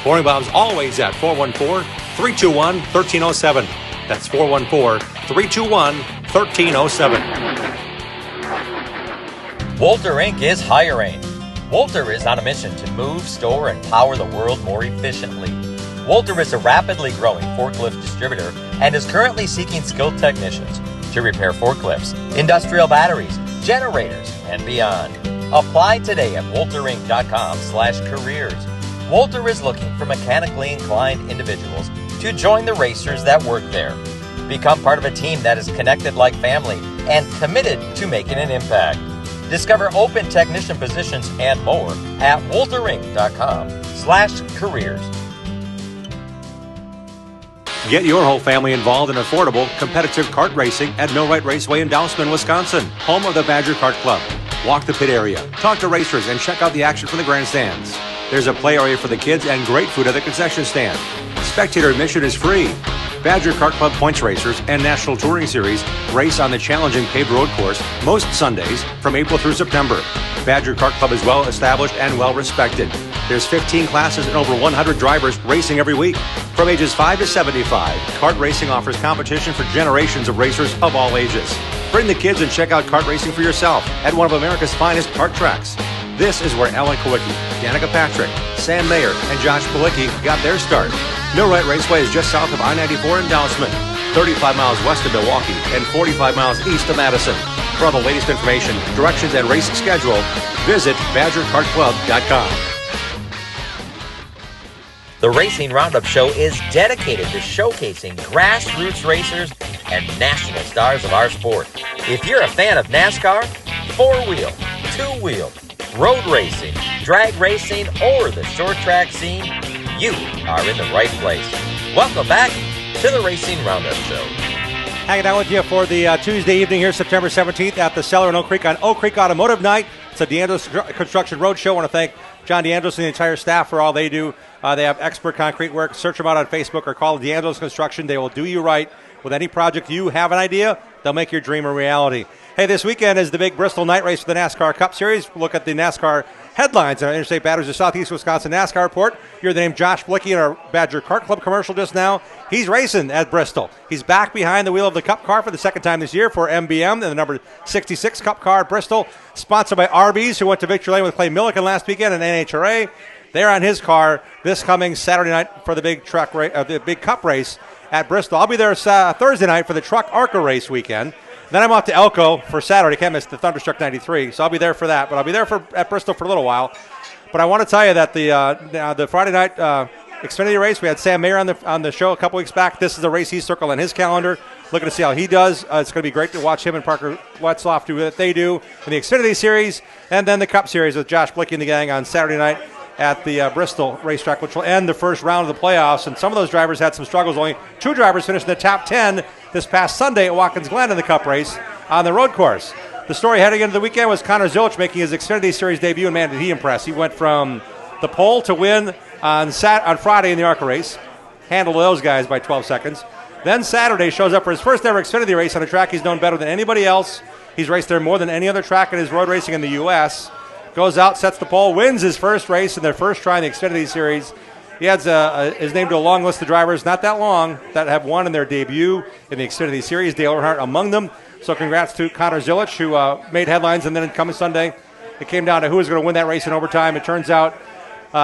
Boring Bob's always at 414-321-1307. That's 414-321-1307. Walter Inc. is hiring. Walter is on a mission to move, store, and power the world more efficiently. Walter is a rapidly growing forklift distributor and is currently seeking skilled technicians to repair forklifts, industrial batteries, generators, and beyond. Apply today at walterinc.com/careers. Walter is looking for mechanically inclined individuals to join the racers that work there. Become part of a team that is connected like family and committed to making an impact. Discover open technician positions and more at walterinc.com/careers. Get your whole family involved in affordable, competitive kart racing at Millwright Raceway in Dousman, Wisconsin, home of the Badger Kart Club. Walk the pit area, talk to racers, and check out the action from the grandstands. There's a play area for the kids and great food at the concession stand. Spectator admission is free. Badger Kart Club points racers and National Touring Series race on the challenging paved road course most Sundays from April through September. Badger Kart Club is well established and well respected. There's 15 classes and over 100 drivers racing every week. From ages 5 to 75, kart racing offers competition for generations of racers of all ages. Bring the kids and check out kart racing for yourself at one of America's finest kart tracks. This is where Alan Kowicki, Danica Patrick, Sam Mayer, and Josh Palicki got their start. Millwright Raceway is just south of I-94 in Dousman, 35 miles west of Milwaukee, and 45 miles east of Madison. For all the latest information, directions, and race schedule, visit BadgerKartClub.com. The Racing Roundup Show is dedicated to showcasing grassroots racers and national stars of our sport. If you're a fan of NASCAR, four-wheel, two-wheel, road racing, drag racing, or the short track scene, you are in the right place. Welcome back to the Racing Roundup Show. Hanging out with you for the Tuesday evening here, September 17th at the Cellar in Oak Creek on Oak Creek Automotive Night. It's a DeAngelis Construction Roadshow. I want to thank John DeAngelis and the entire staff for all they do. They have expert concrete work. Search them out on Facebook or call DeAngelis Construction. They will do you right with any project you have an idea. They'll make your dream a reality. Hey, this weekend is the big Bristol night race for the NASCAR Cup Series. Look at the NASCAR headlines on our Interstate Batteries of Southeast Wisconsin NASCAR report. You heard the name Josh Palicki in our Badger Kart Club commercial just now. He's racing at Bristol. He's back behind the wheel of the Cup car for the second time this year for MBM, the number 66 Cup car at Bristol, sponsored by Arby's, who went to victory lane with Clay Milliken last weekend, and NHRA. there on his car this coming Saturday night for the big the big Cup race at Bristol. I'll be there Thursday night for the Truck ARCA race weekend. Then I'm off to Elko for Saturday. Can't miss the Thunderstruck 93, so I'll be there for that. But I'll be there at Bristol for a little while. But I want to tell you that the Friday night Xfinity race, we had Sam Mayer on the show a couple weeks back. This is the race he's circled on his calendar. Looking to see how he does. It's going to be great to watch him and Parker Wetzloff do what they do in the Xfinity Series, and then the Cup Series with Josh Blicky and the gang on Saturday night at the Bristol racetrack, which will end the first round of the playoffs. And some of those drivers had some struggles. Only 2 drivers finished in the top 10 this past Sunday at Watkins Glen in the Cup race on the road course. The story heading into the weekend was Connor Zilic making his Xfinity Series debut, and man, did he impress. He went from the pole to win on Friday in the ARCA race, handled those guys by 12 seconds. Then Saturday shows up for his first ever Xfinity race on a track he's known better than anybody else. He's raced there more than any other track in his road racing in the U.S. Goes out, sets the pole, wins his first race in their first try in the Xfinity Series. He adds his name to a long list of drivers, not that long, that have won in their debut in the Xfinity Series. Dale Earnhardt among them. So congrats to Connor Zilic, who made headlines. And then coming Sunday, it came down to who was going to win that race in overtime. It turns out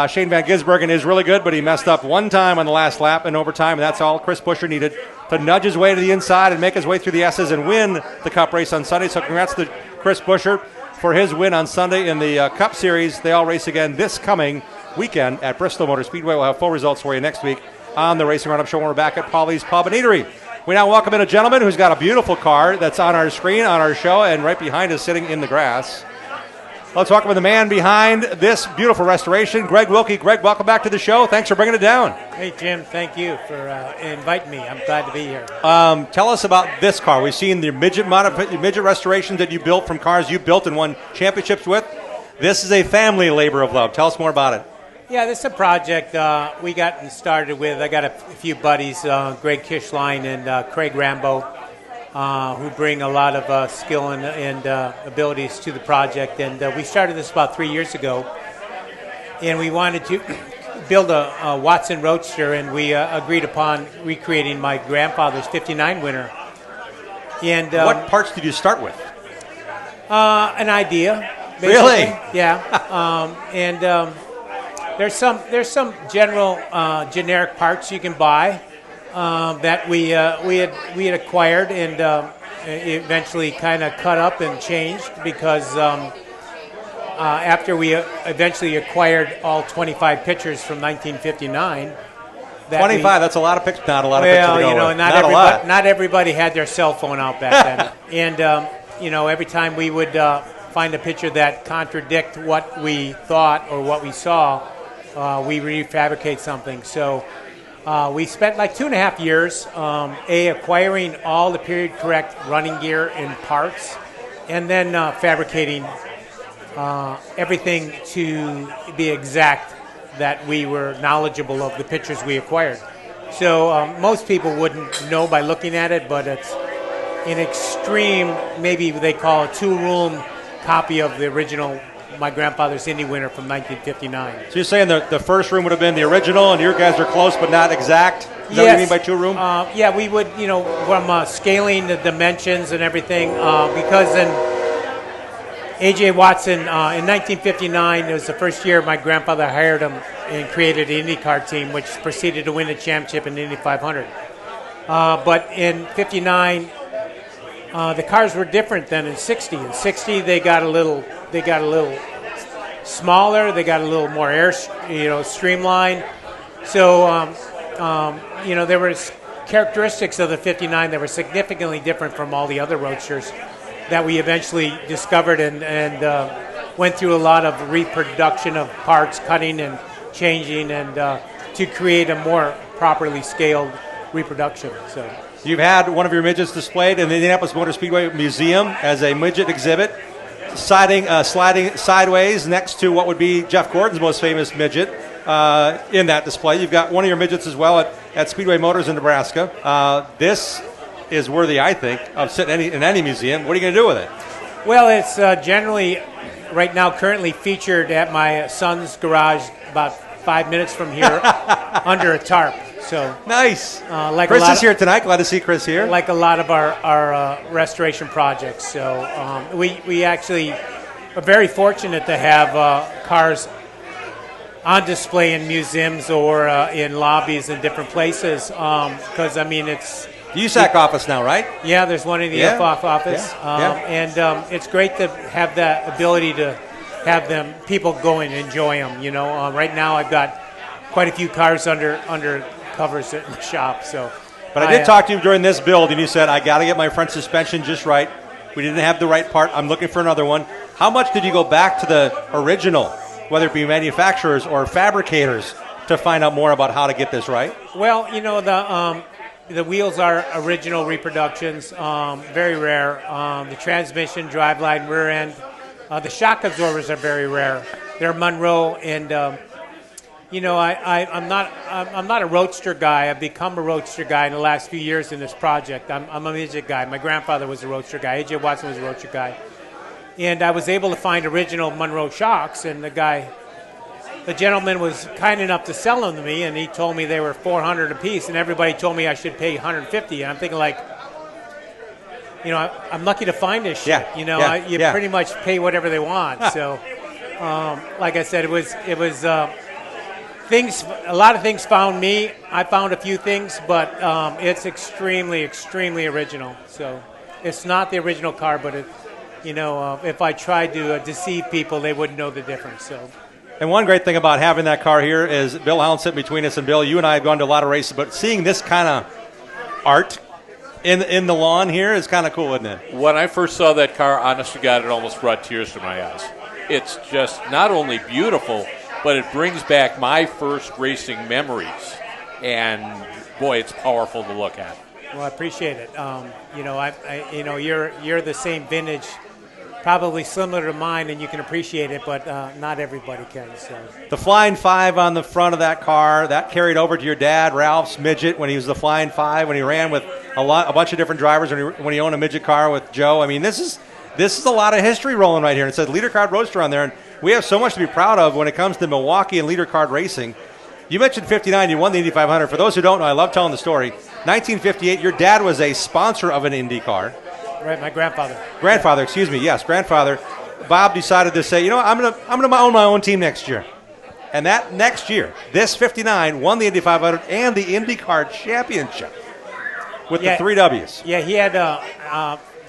Shane Van Gisbergen is really good, but he messed up one time on the last lap in overtime, and that's all Chris Buescher needed to nudge his way to the inside and make his way through the S's and win the Cup race on Sunday. So congrats to Chris Buescher for his win on Sunday in the Cup Series. They all race again this coming weekend at Bristol Motor Speedway. We'll have full results for you next week on the Racing Roundup Show when we're back at Polly's Pub and Eatery. We now welcome in a gentleman who's got a beautiful car that's on our screen, on our show, and right behind us sitting in the grass. Let's welcome the man behind this beautiful restoration, Greg Wilkie. Greg, welcome back to the show. Thanks for bringing it down. Hey, Jim, thank you for inviting me. I'm glad to be here. Tell us about this car. We've seen the midget restorations that you built from cars you built and won championships with. This is a family labor of love. Tell us more about it. Yeah, this is a project we got started with. I got a few buddies, Greg Kishline and Craig Rambo, who bring a lot of skill and abilities to the project. And we started this about 3 years ago. And we wanted to build a Watson Roadster, and we agreed upon recreating my grandfather's 59 winner. And what parts did you start with? An idea, basically. Really? Yeah. There's some general generic parts you can buy that we had acquired and eventually kind of cut up and changed because after we eventually acquired all 25 pictures from 1959. 25, that's a lot of pictures. Not a lot of pictures to go with. Not everybody had their cell phone out back then. And, every time we would find a picture that contradict what we thought or what we saw, we refabricate something. So we spent like 2.5 years acquiring all the period correct running gear and parts, and then fabricating everything to be exact that we were knowledgeable of the pictures we acquired. So most people wouldn't know by looking at it, but it's an extreme, maybe they call a 2-room copy of the original my grandfather's Indy winner from 1959. So you're saying the first room would have been the original, and your guys are close but not exact? Is that what you mean by 2-room? Yeah, we would, from scaling the dimensions and everything, because in A.J. Watson, in 1959, it was the first year my grandfather hired him and created an IndyCar team, which proceeded to win the championship in the Indy 500. But in 59, the cars were different than in 60. In 60, they got a little smaller. They got a little more streamlined. So, there were characteristics of the 59 that were significantly different from all the other roadsters that we eventually discovered and went through a lot of reproduction of parts, cutting and changing, and to create a more properly scaled reproduction. So. You've had one of your midgets displayed in the Indianapolis Motor Speedway Museum as a midget exhibit, sliding sideways next to what would be Jeff Gordon's most famous midget in that display. You've got one of your midgets as well at Speedway Motors in Nebraska. This is worthy, I think, of sitting in any museum. What are you going to do with it? Well, it's generally right now currently featured at my son's garage about 5 minutes from here under a tarp. So nice. Chris is here tonight. Glad to see Chris here. Like a lot of our restoration projects. So we actually are very fortunate to have cars on display in museums or in lobbies in different places. Because I mean, it's the USAC office now, right? Yeah, there's one in the FOF office, and it's great to have that ability to have people go and enjoy them. You know, right now I've got quite a few cars under covers in the shop. So, but I did talk to you during this build, and you said I got to get my front suspension just right. We didn't have the right part. I'm looking for another one. How much did you go back to the original, whether it be manufacturers or fabricators, to find out more about how to get this right? Well, you know, the wheels are original reproductions, very rare. The transmission, driveline, rear end, the shock absorbers are very rare. They're Monroe, and you know, I'm not a roadster guy. I've become a roadster guy in the last few years in this project. I'm a midget guy. My grandfather was a roadster guy. A.J. Watson was a roadster guy. And I was able to find original Monroe shocks, and the gentleman was kind enough to sell them to me, and he told me they were $400 a piece, and everybody told me I should pay $150. And I'm thinking, like, you know, I'm lucky to find this shit. Yeah. You know, you pretty much pay whatever they want. So, like I said, it was things. A lot of things found me. I found a few things, but it's extremely, extremely original. So, it's not the original car, but if I tried to deceive people, they wouldn't know the difference. So. And one great thing about having that car here is Bill Howland sitting between us. And Bill, you and I have gone to a lot of races, but seeing this kind of art in the lawn here is kind of cool, isn't it? When I first saw that car, honest to God, it almost brought tears to my eyes. It's just not only beautiful, but it brings back my first racing memories. And boy, it's powerful to look at. Well, I appreciate it. You're the same vintage. Probably similar to mine, and you can appreciate it, but not everybody can. So. The Flying 5 on the front of that car, that carried over to your dad, Ralph's midget, when he was the Flying 5, when he ran with a bunch of different drivers, when he owned a midget car with Joe. I mean, this is a lot of history rolling right here. And it says Leader Card Roadster on there, and we have so much to be proud of when it comes to Milwaukee and Leader Card racing. You mentioned 59, you won the Indy 500. For those who don't know, I love telling the story. 1958, your dad was a sponsor of an Indy car. Right, my grandfather. Grandfather. Bob decided to say, you know, I'm gonna own my own team next year. And that next year, this 59 won the Indy 500 and the IndyCar Championship with the 3 Ws. Yeah, he had,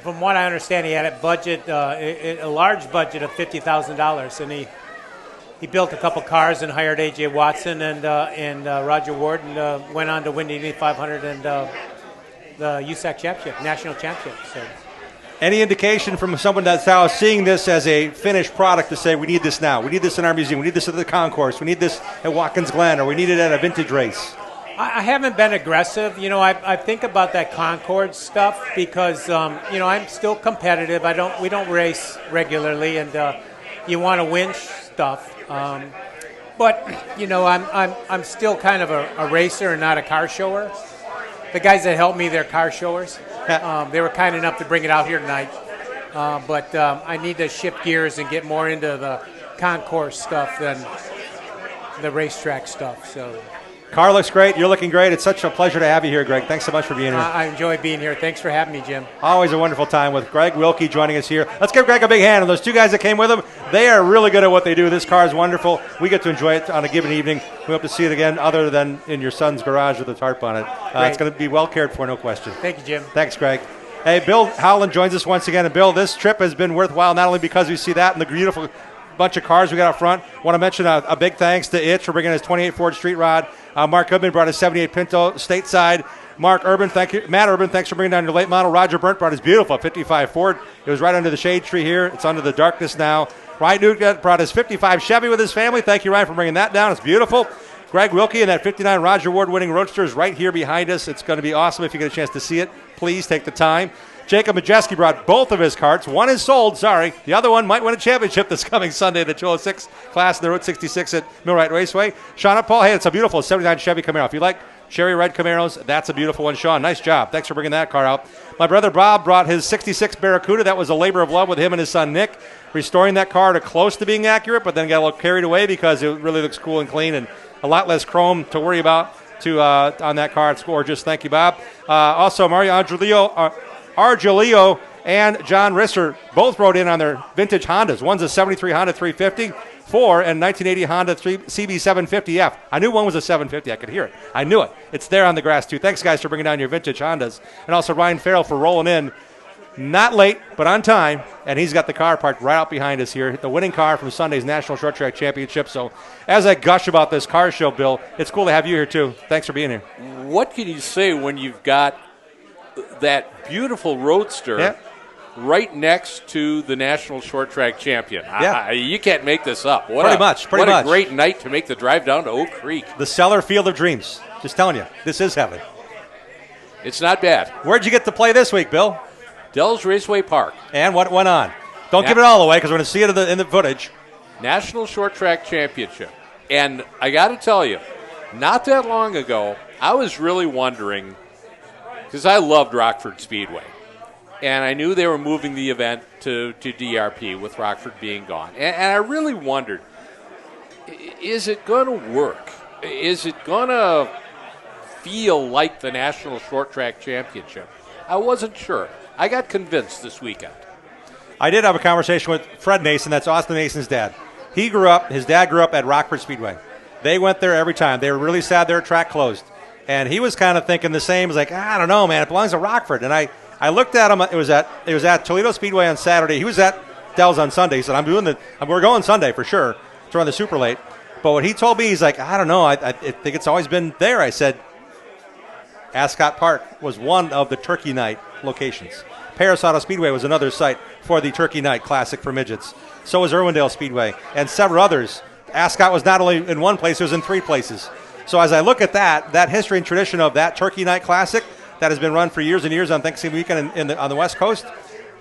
from what I understand, he had a large budget of $50,000, and he built a couple cars and hired A.J. Watson and Roger Ward, and went on to win the Indy 500 and the USAC Championship, National Championship. So. Any indication from someone that's now seeing this as a finished product to say, we need this now, we need this in our museum, we need this at the concourse, we need this at Watkins Glen, or we need it at a vintage race? I haven't been aggressive. You know, I think about that Concord stuff because, I'm still competitive. We don't race regularly, and you want to win stuff. But, I'm still kind of a racer and not a car shower. The guys that helped me, they're car showers. They were kind enough to bring it out here tonight. But I need to shift gears and get more into the concourse stuff than the racetrack stuff. So, car looks great. You're looking great. It's such a pleasure to have you here, Greg. Thanks so much for being here. I enjoy being here. Thanks for having me, Jim. Always a wonderful time with Greg Wilkie joining us here. Let's give Greg a big hand. And those 2 guys that came with him, they are really good at what they do. This car is wonderful. We get to enjoy it on a given evening. We hope to see it again other than in your son's garage with a tarp on it. It's going to be well cared for, no question. Thank you, Jim. Thanks, Greg. Hey, Bill Howland joins us once again. And, Bill, this trip has been worthwhile not only because we see that and the beautiful bunch of cars we got out front. Want to mention a big thanks to Itch for bringing his 28 Ford Street Rod. Mark Goodman brought his 78 Pinto stateside. Matt Urban, thanks for bringing down your late model. Roger Burnt brought his beautiful 55 Ford. It was right under the shade tree here. It's under the darkness now. Ryan Nugent brought his 55 Chevy with his family. Thank you, Ryan, for bringing that down. It's beautiful. Greg Wilkie and that 59 Roger Ward winning Roadster is right here behind us. It's going to be awesome if you get a chance to see it. Please take the time. Jacob Majeski brought both of his carts. One is sold, sorry. The other one might win a championship this coming Sunday, the 206 class in the Route 66 at Millwright Raceway. Sean Paul, hey, it's a beautiful 79 Chevy Camaro. If you like cherry red Camaros, that's a beautiful one. Sean, nice job. Thanks for bringing that car out. My brother Bob brought his 66 Barracuda. That was a labor of love with him and his son Nick, restoring that car to close to being accurate, but then got a little carried away because it really looks cool and clean and a lot less chrome to worry about on that car. It's gorgeous. Thank you, Bob. Also, Mario Argilio and John Risser both rode in on their vintage Hondas. One's a 73 Honda 350, 4 and 1980 Honda CB750F. I knew one was a 750. I could hear it. I knew it. It's there on the grass, too. Thanks, guys, for bringing down your vintage Hondas. And also Ryan Farrell for rolling in. Not late, but on time, and he's got the car parked right out behind us here, the winning car from Sunday's National Short Track Championship. So as I gush about this car show, Bill, it's cool to have you here, too. Thanks for being here. What can you say when you've got that beautiful roadster right next to the National Short Track Champion? Yeah. You can't make this up. Pretty much. What a great night to make the drive down to Oak Creek. The Cellar Field of Dreams. Just telling you, this is heaven. It's not bad. Where'd you get to play this week, Bill? Dells Raceway Park. And what went on? Don't give it all away because we're going to see it in the footage. National Short Track Championship. And I got to tell you, not that long ago, I was really wondering, because I loved Rockford Speedway, and I knew they were moving the event to DRP with Rockford being gone. And I really wondered, is it going to work? Is it going to feel like the National Short Track Championship? I wasn't sure. I got convinced this weekend. I did have a conversation with Fred Nason. That's Austin Nason's dad. His dad grew up at Rockford Speedway. They went there every time. They were really sad their track closed. And he was kind of thinking the same. He was like, I don't know, man. It belongs to Rockford. And I looked at him. It was at Toledo Speedway on Saturday. He was at Dells on Sunday. He said, we're going Sunday for sure to run the super late. But what he told me, he's like, I don't know. I think it's always been there. I said, Ascot Park was one of the Turkey Night locations. Paris Auto Speedway was another site for the Turkey Night Classic for midgets. So was Irwindale Speedway and several others. Ascot was not only in one place, it was in 3 places. So as I look at that history and tradition of that Turkey Night Classic that has been run for years and years on Thanksgiving weekend on the West Coast,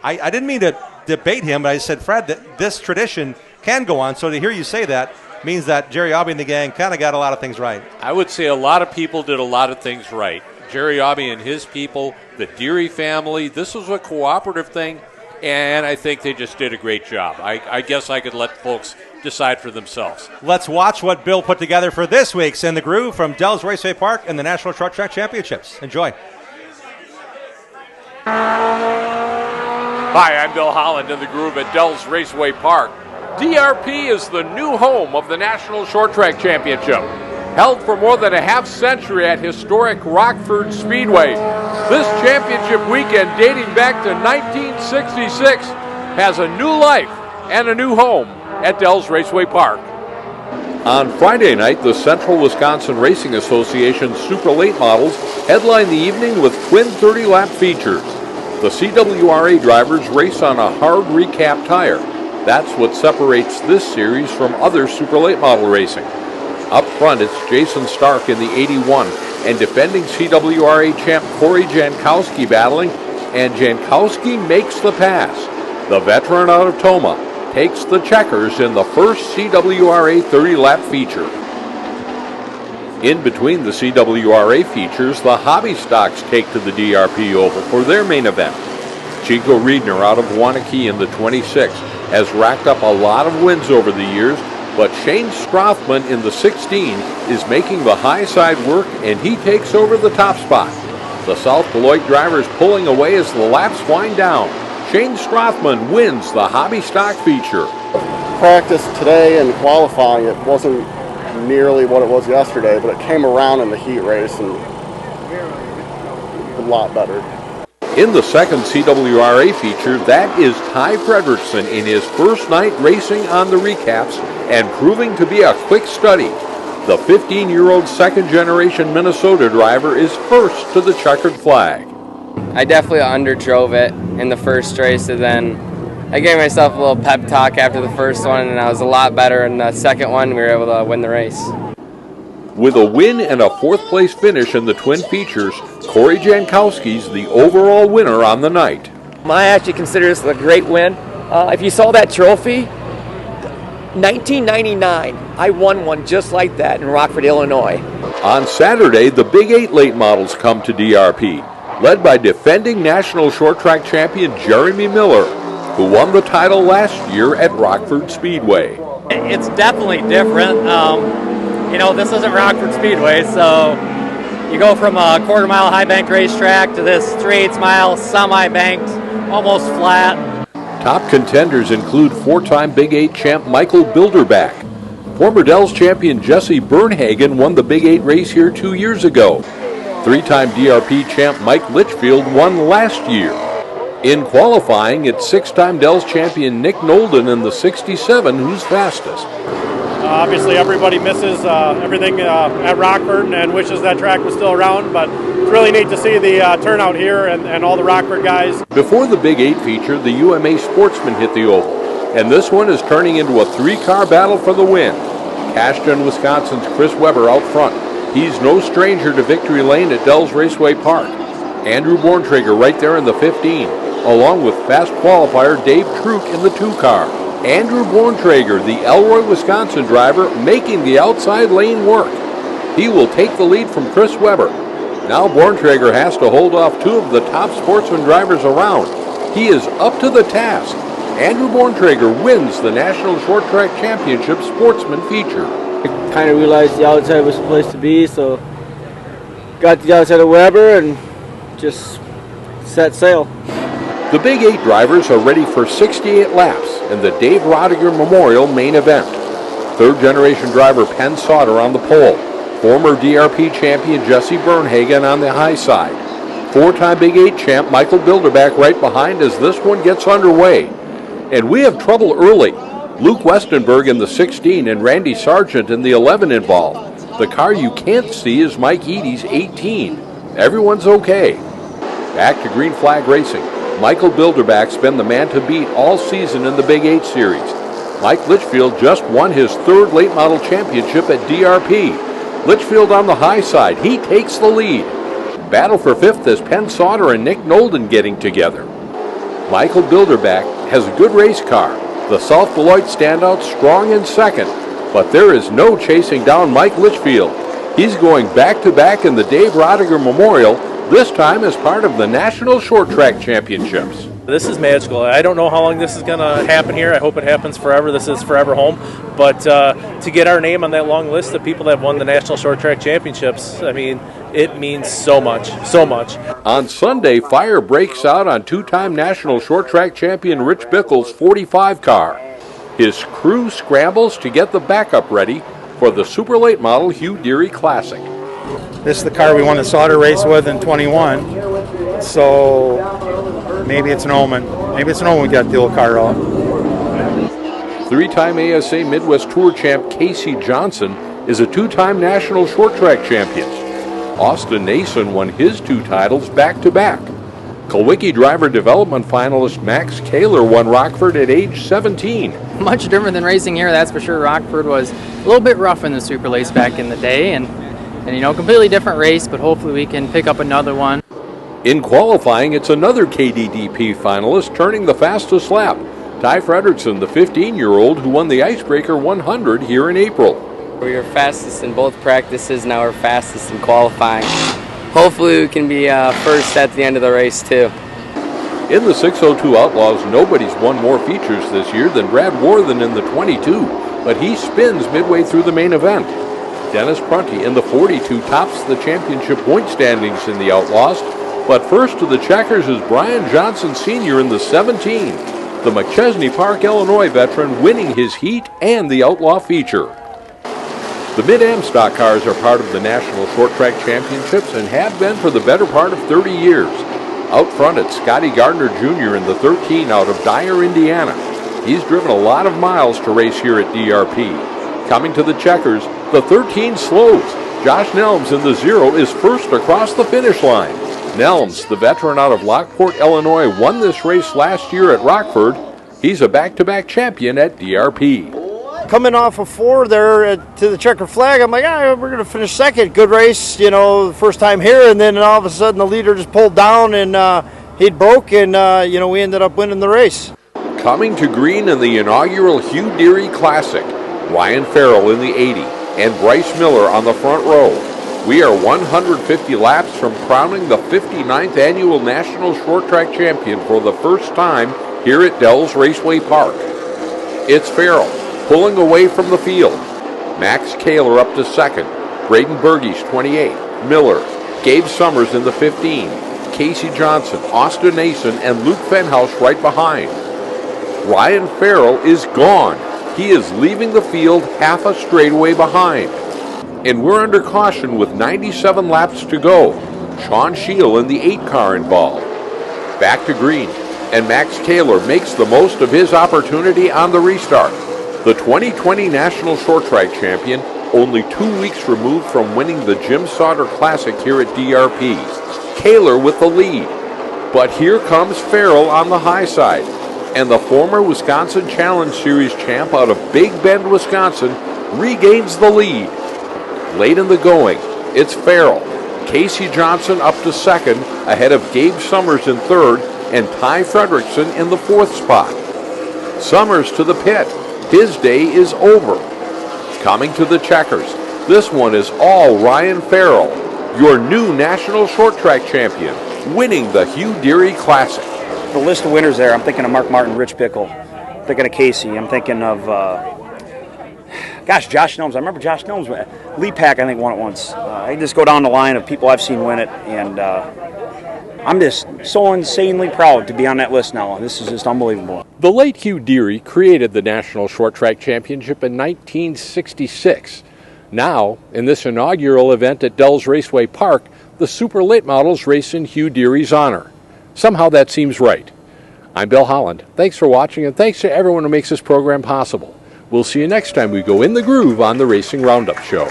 I didn't mean to debate him, but I said, Fred, that this tradition can go on. So to hear you say that means that Jerry Aubie and the gang kind of got a lot of things right. I would say a lot of people did a lot of things right. Jerry Aubie and his people, the Deary family, this was a cooperative thing, and I think they just did a great job. I guess I could let folks decide for themselves. Let's watch what Bill put together for this week's In the Groove from Dells Raceway Park and the National Short Track Championships. Enjoy. Hi, I'm Bill Holland in the Groove at Dells Raceway Park. DRP is the new home of the National Short Track Championship. Held for more than a half century at historic Rockford Speedway. This championship weekend, dating back to 1966, has a new life and a new home at Dells Raceway Park. On Friday night, the Central Wisconsin Racing Association Super Late Models headline the evening with twin 30-lap features. The CWRA drivers race on a hard recap tire. That's what separates this series from other Super Late Model racing. Up front, it's Jason Stark in the 81 and defending CWRA champ Corey Jankowski battling, and Jankowski makes the pass. The veteran out of Toma takes the checkers in the first CWRA 30-lap feature. In between the CWRA features, the hobby stocks take to the DRP Oval for their main event. Chico Riedner out of Waunakee in the 26 has racked up a lot of wins over the years, but Shane Strothman in the 16 is making the high side work, and he takes over the top spot. The South Beloit drivers pulling away as the laps wind down. Shane Strothman wins the hobby stock feature. Practice today and qualifying, it wasn't nearly what it was yesterday, but it came around in the heat race and a lot better. In the second CWRA feature, that is Ty Fredrickson in his first night racing on the recaps and proving to be a quick study. The 15-year-old second-generation Minnesota driver is first to the checkered flag. I definitely underdrove it in the first race, and then I gave myself a little pep talk after the first one, and I was a lot better in the second one. We were able to win the race. With a win and a fourth-place finish in the twin features, Corey Jankowski's the overall winner on the night. I actually consider this a great win. If you saw that trophy, 1999, I won one just like that in Rockford, Illinois. On Saturday, the Big 8 late models come to DRP, led by defending national short track champion Jeremy Miller, who won the title last year at Rockford Speedway. It's definitely different. This isn't Rockford Speedway, so you go from a quarter-mile high-banked racetrack to this 3/8 mile semi-banked, almost flat. Top contenders include 4-time Big 8 champ Michael Bilderback. Former Dells champion Jesse Bernhagen won the Big 8 race here 2 years ago. 3-time DRP champ Mike Litchfield won last year. In qualifying, it's 6-time Dells champion Nick Nolden in the 67 who's fastest. Obviously, everybody misses everything at Rockford and wishes that track was still around, but it's really neat to see the turnout here and all the Rockford guys. Before the Big 8 feature, the UMA Sportsman hit the oval, and this one is turning into a 3-car battle for the win. Cashton, Wisconsin's Chris Weber out front. He's no stranger to victory lane at Dells Raceway Park. Andrew Borntrager right there in the 15, along with fast qualifier Dave Truk in the 2-car. Andrew Borntrager, the Elroy, Wisconsin driver, making the outside lane work. He will take the lead from Chris Weber. Now Borntrager has to hold off 2 of the top sportsman drivers around. He is up to the task. Andrew Borntrager wins the National Short Track Championship Sportsman feature. I kind of realized the outside was the place to be, so got the outside of Weber and just set sail. The Big 8 drivers are ready for 68 laps in the Dave Rodiger Memorial main event. Third-generation driver Penn Sauter on the pole. Former DRP champion Jesse Bernhagen on the high side. 4-time Big 8 champ Michael Bilderback right behind as this one gets underway. And we have trouble early. Luke Westenberg in the 16 and Randy Sargent in the 11 involved. The car you can't see is Mike Eady's 18. Everyone's okay. Back to green flag racing. Michael Bilderback's been the man to beat all season in the Big 8 series. Mike Litchfield just won his 3rd late model championship at DRP. Litchfield on the high side. He takes the lead. Battle for 5th as Penn Sauter and Nick Nolden getting together. Michael Bilderback has a good race car. The South Beloit standout strong in 2nd, but there is no chasing down Mike Litchfield. He's going back-to-back in the Dave Rodiger Memorial, this time as part of the National Short Track Championships. This is magical. I don't know how long this is going to happen here. I hope it happens forever. This is forever home. But to get our name on that long list of people that have won the National Short Track Championships, I mean, it means so much, so much. On Sunday, fire breaks out on 2-time National Short Track champion Rich Bickle's 45 car. His crew scrambles to get the backup ready for the super late model Hugh Deary Classic. This is the car we won the Sauter race with in 21, so maybe it's an omen. Maybe it's an omen we got the old car out. 3-time ASA Midwest Tour champ Casey Johnson is a 2-time National Short Track champion. Austin Nason won his 2 titles back-to-back. Kulwicki driver development finalist Max Kaler won Rockford at age 17. Much different than racing here, that's for sure. Rockford was a little bit rough in the Super Lace back in the day, and you know, completely different race, but hopefully we can pick up another one. In qualifying, it's another KDDP finalist turning the fastest lap. Ty Fredrickson, the 15-year-old who won the Icebreaker 100 here in April. We were fastest in both practices, now we're fastest in qualifying. Hopefully we can be first at the end of the race too. In the 602 Outlaws, nobody's won more features this year than Brad Worthen in the 22, but he spins midway through the main event. Dennis Prunty in the 42 tops the championship point standings in the Outlaws, but first to the checkers is Brian Johnson Sr. in the 17, the McChesney Park, Illinois veteran winning his heat and the Outlaw feature. The Mid-Am stock cars are part of the National Short Track Championships and have been for the better part of 30 years. Out front it's Scotty Gardner Jr. in the 13 out of Dyer, Indiana. He's driven a lot of miles to race here at DRP. Coming to the checkers, the 13 slows. Josh Nelms in the 0 is first across the finish line. Nelms, the veteran out of Lockport, Illinois, won this race last year at Rockford. He's a back-to-back champion at DRP. Coming off of 4 there to the checker flag, I'm like, we're going to finish second. Good race, you know, first time here. And then all of a sudden the leader just pulled down and he'd broke and, we ended up winning the race. Coming to green in the inaugural Hugh Deary Classic, Ryan Farrell in the 80 and Bryce Miller on the front row. We are 150 laps from crowning the 59th annual National Short Track Champion for the first time here at Dells Raceway Park. It's Farrell pulling away from the field. Max Kaler up to second. Braden Bergies, 28. Miller. Gabe Summers in the 15. Casey Johnson, Austin Nason, and Luke Fenhouse right behind. Ryan Farrell is gone. He is leaving the field half a straightaway behind. And we're under caution with 97 laps to go. Sean Scheel in the 8 car involved. Back to green, and Max Kaler makes the most of his opportunity on the restart. The 2020 National Short Track champion, only 2 weeks removed from winning the Jim Sauter Classic here at DRP. Kaler with the lead. But here comes Farrell on the high side, and the former Wisconsin Challenge Series champ out of Big Bend, Wisconsin, regains the lead. Late in the going, it's Farrell. Casey Johnson up to second, ahead of Gabe Summers in third, and Ty Fredrickson in the 4th spot. Summers to the pit. His day is over. Coming to the checkers, this one is all Ryan Farrell, your new national short track champion, winning the Hugh Deary Classic. The list of winners there, I'm thinking of Mark Martin, Rich Pickle, I'm thinking of Casey, I'm thinking of, Josh Gnomes. I remember Josh Gnomes. Lee Pack, I think, won it once. I just go down the line of people I've seen win it, and I'm just so insanely proud to be on that list now. This is just unbelievable. The late Hugh Deary created the National Short Track Championship in 1966. Now, in this inaugural event at Dells Raceway Park, the super late models race in Hugh Deary's honor. Somehow that seems right. I'm Bill Holland. Thanks for watching, and thanks to everyone who makes this program possible. We'll see you next time we go in the groove on the Racing Roundup Show.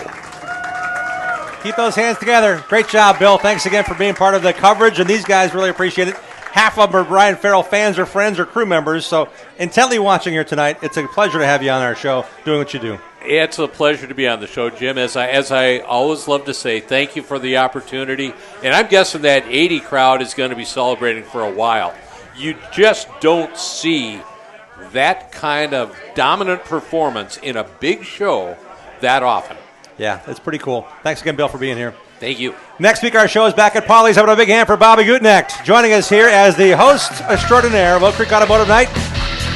Keep those hands together. Great job, Bill. Thanks again for being part of the coverage, and these guys really appreciate it. Half of them are Ryan Farrell fans or friends or crew members, so intently watching here tonight. It's a pleasure to have you on our show doing what you do. It's a pleasure to be on the show, Jim. As I always love to say, thank you for the opportunity. And I'm guessing that 80 crowd is going to be celebrating for a while. You just don't see that kind of dominant performance in a big show that often. Yeah, it's pretty cool. Thanks again, Bill, for being here. Thank you. Next week, our show is back at Polly's. How about a big hand for Bobby Gutenecht, joining us here as the host extraordinaire of Oak Creek Automotive Night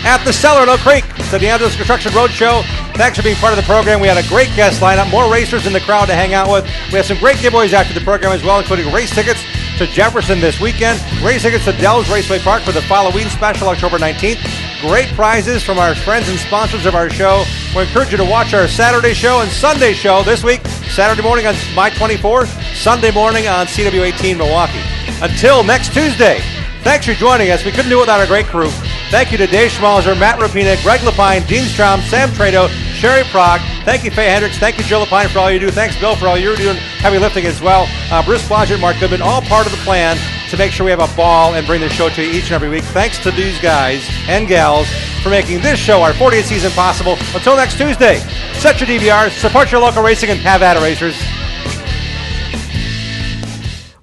at the Cellar in Oak Creek. It's the DeAngelis Construction Roadshow. Thanks for being part of the program. We had a great guest lineup, more racers in the crowd to hang out with. We have some great giveaways after the program as well, including race tickets to Jefferson this weekend, race tickets to Dells Raceway Park for the Halloween special October 19th. Great prizes from our friends and sponsors of our show. We encourage you to watch our Saturday show and Sunday show this week. Saturday morning on My 24, Sunday morning on CW18 Milwaukee. Until next Tuesday, thanks for joining us. We couldn't do it without our great crew. Thank you to Dave Schmalzer, Matt Rapina, Greg Lapine, Dean Strom, Sam Trado, Sherry Prague. Thank you, Faye Hendricks. Thank you, Joe Lapine, for all you do. Thanks, Bill, for all you're doing heavy lifting as well. Bruce Blodgett, Mark Goodman, all part of the plan to make sure we have a ball and bring the show to you each and every week. Thanks to these guys and gals for making this show, our 40th season, possible. Until next Tuesday, set your DVRs, support your local racing, and have at it, racers.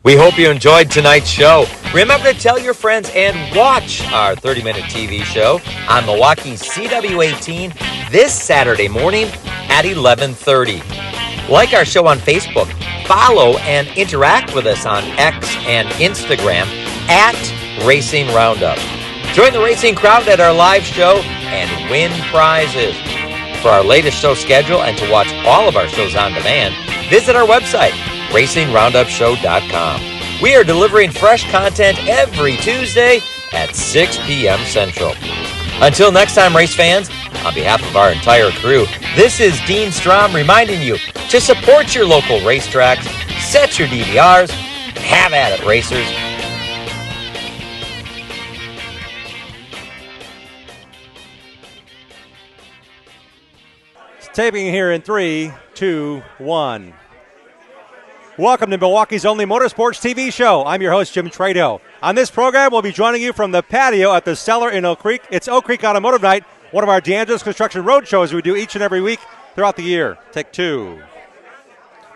We hope you enjoyed tonight's show. Remember to tell your friends and watch our 30-minute TV show on Milwaukee's CW18 this Saturday morning at 11:30. Like our show on Facebook, follow and interact with us on X and Instagram at Racing Roundup. Join the racing crowd at our live show and win prizes. For our latest show schedule and to watch all of our shows on demand, visit our website, RacingRoundupShow.com. We are delivering fresh content every Tuesday at 6 p.m. Central. Until next time, race fans, on behalf of our entire crew, this is Dean Strom reminding you to support your local racetracks, set your DVRs, and have at it, racers. Taping here in 3, 2, 1. Welcome to Milwaukee's only motorsports TV show. I'm your host, Jim Trado. On this program, we'll be joining you from the patio at the Cellar in Oak Creek. It's Oak Creek Automotive Night, one of our DeAngelis Construction Road shows we do each and every week throughout the year. Take two.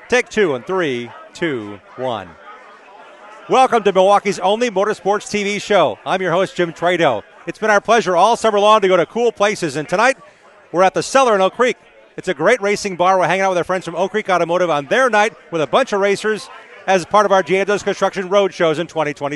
Take two in 3, 2, 1. Welcome to Milwaukee's only motorsports TV show. I'm your host, Jim Trado. It's been our pleasure all summer long to go to cool places, and tonight we're at the Cellar in Oak Creek. It's a great racing bar. We're hanging out with our friends from Oak Creek Automotive on their night with a bunch of racers as part of our DeAngelis Construction Road shows in 2020.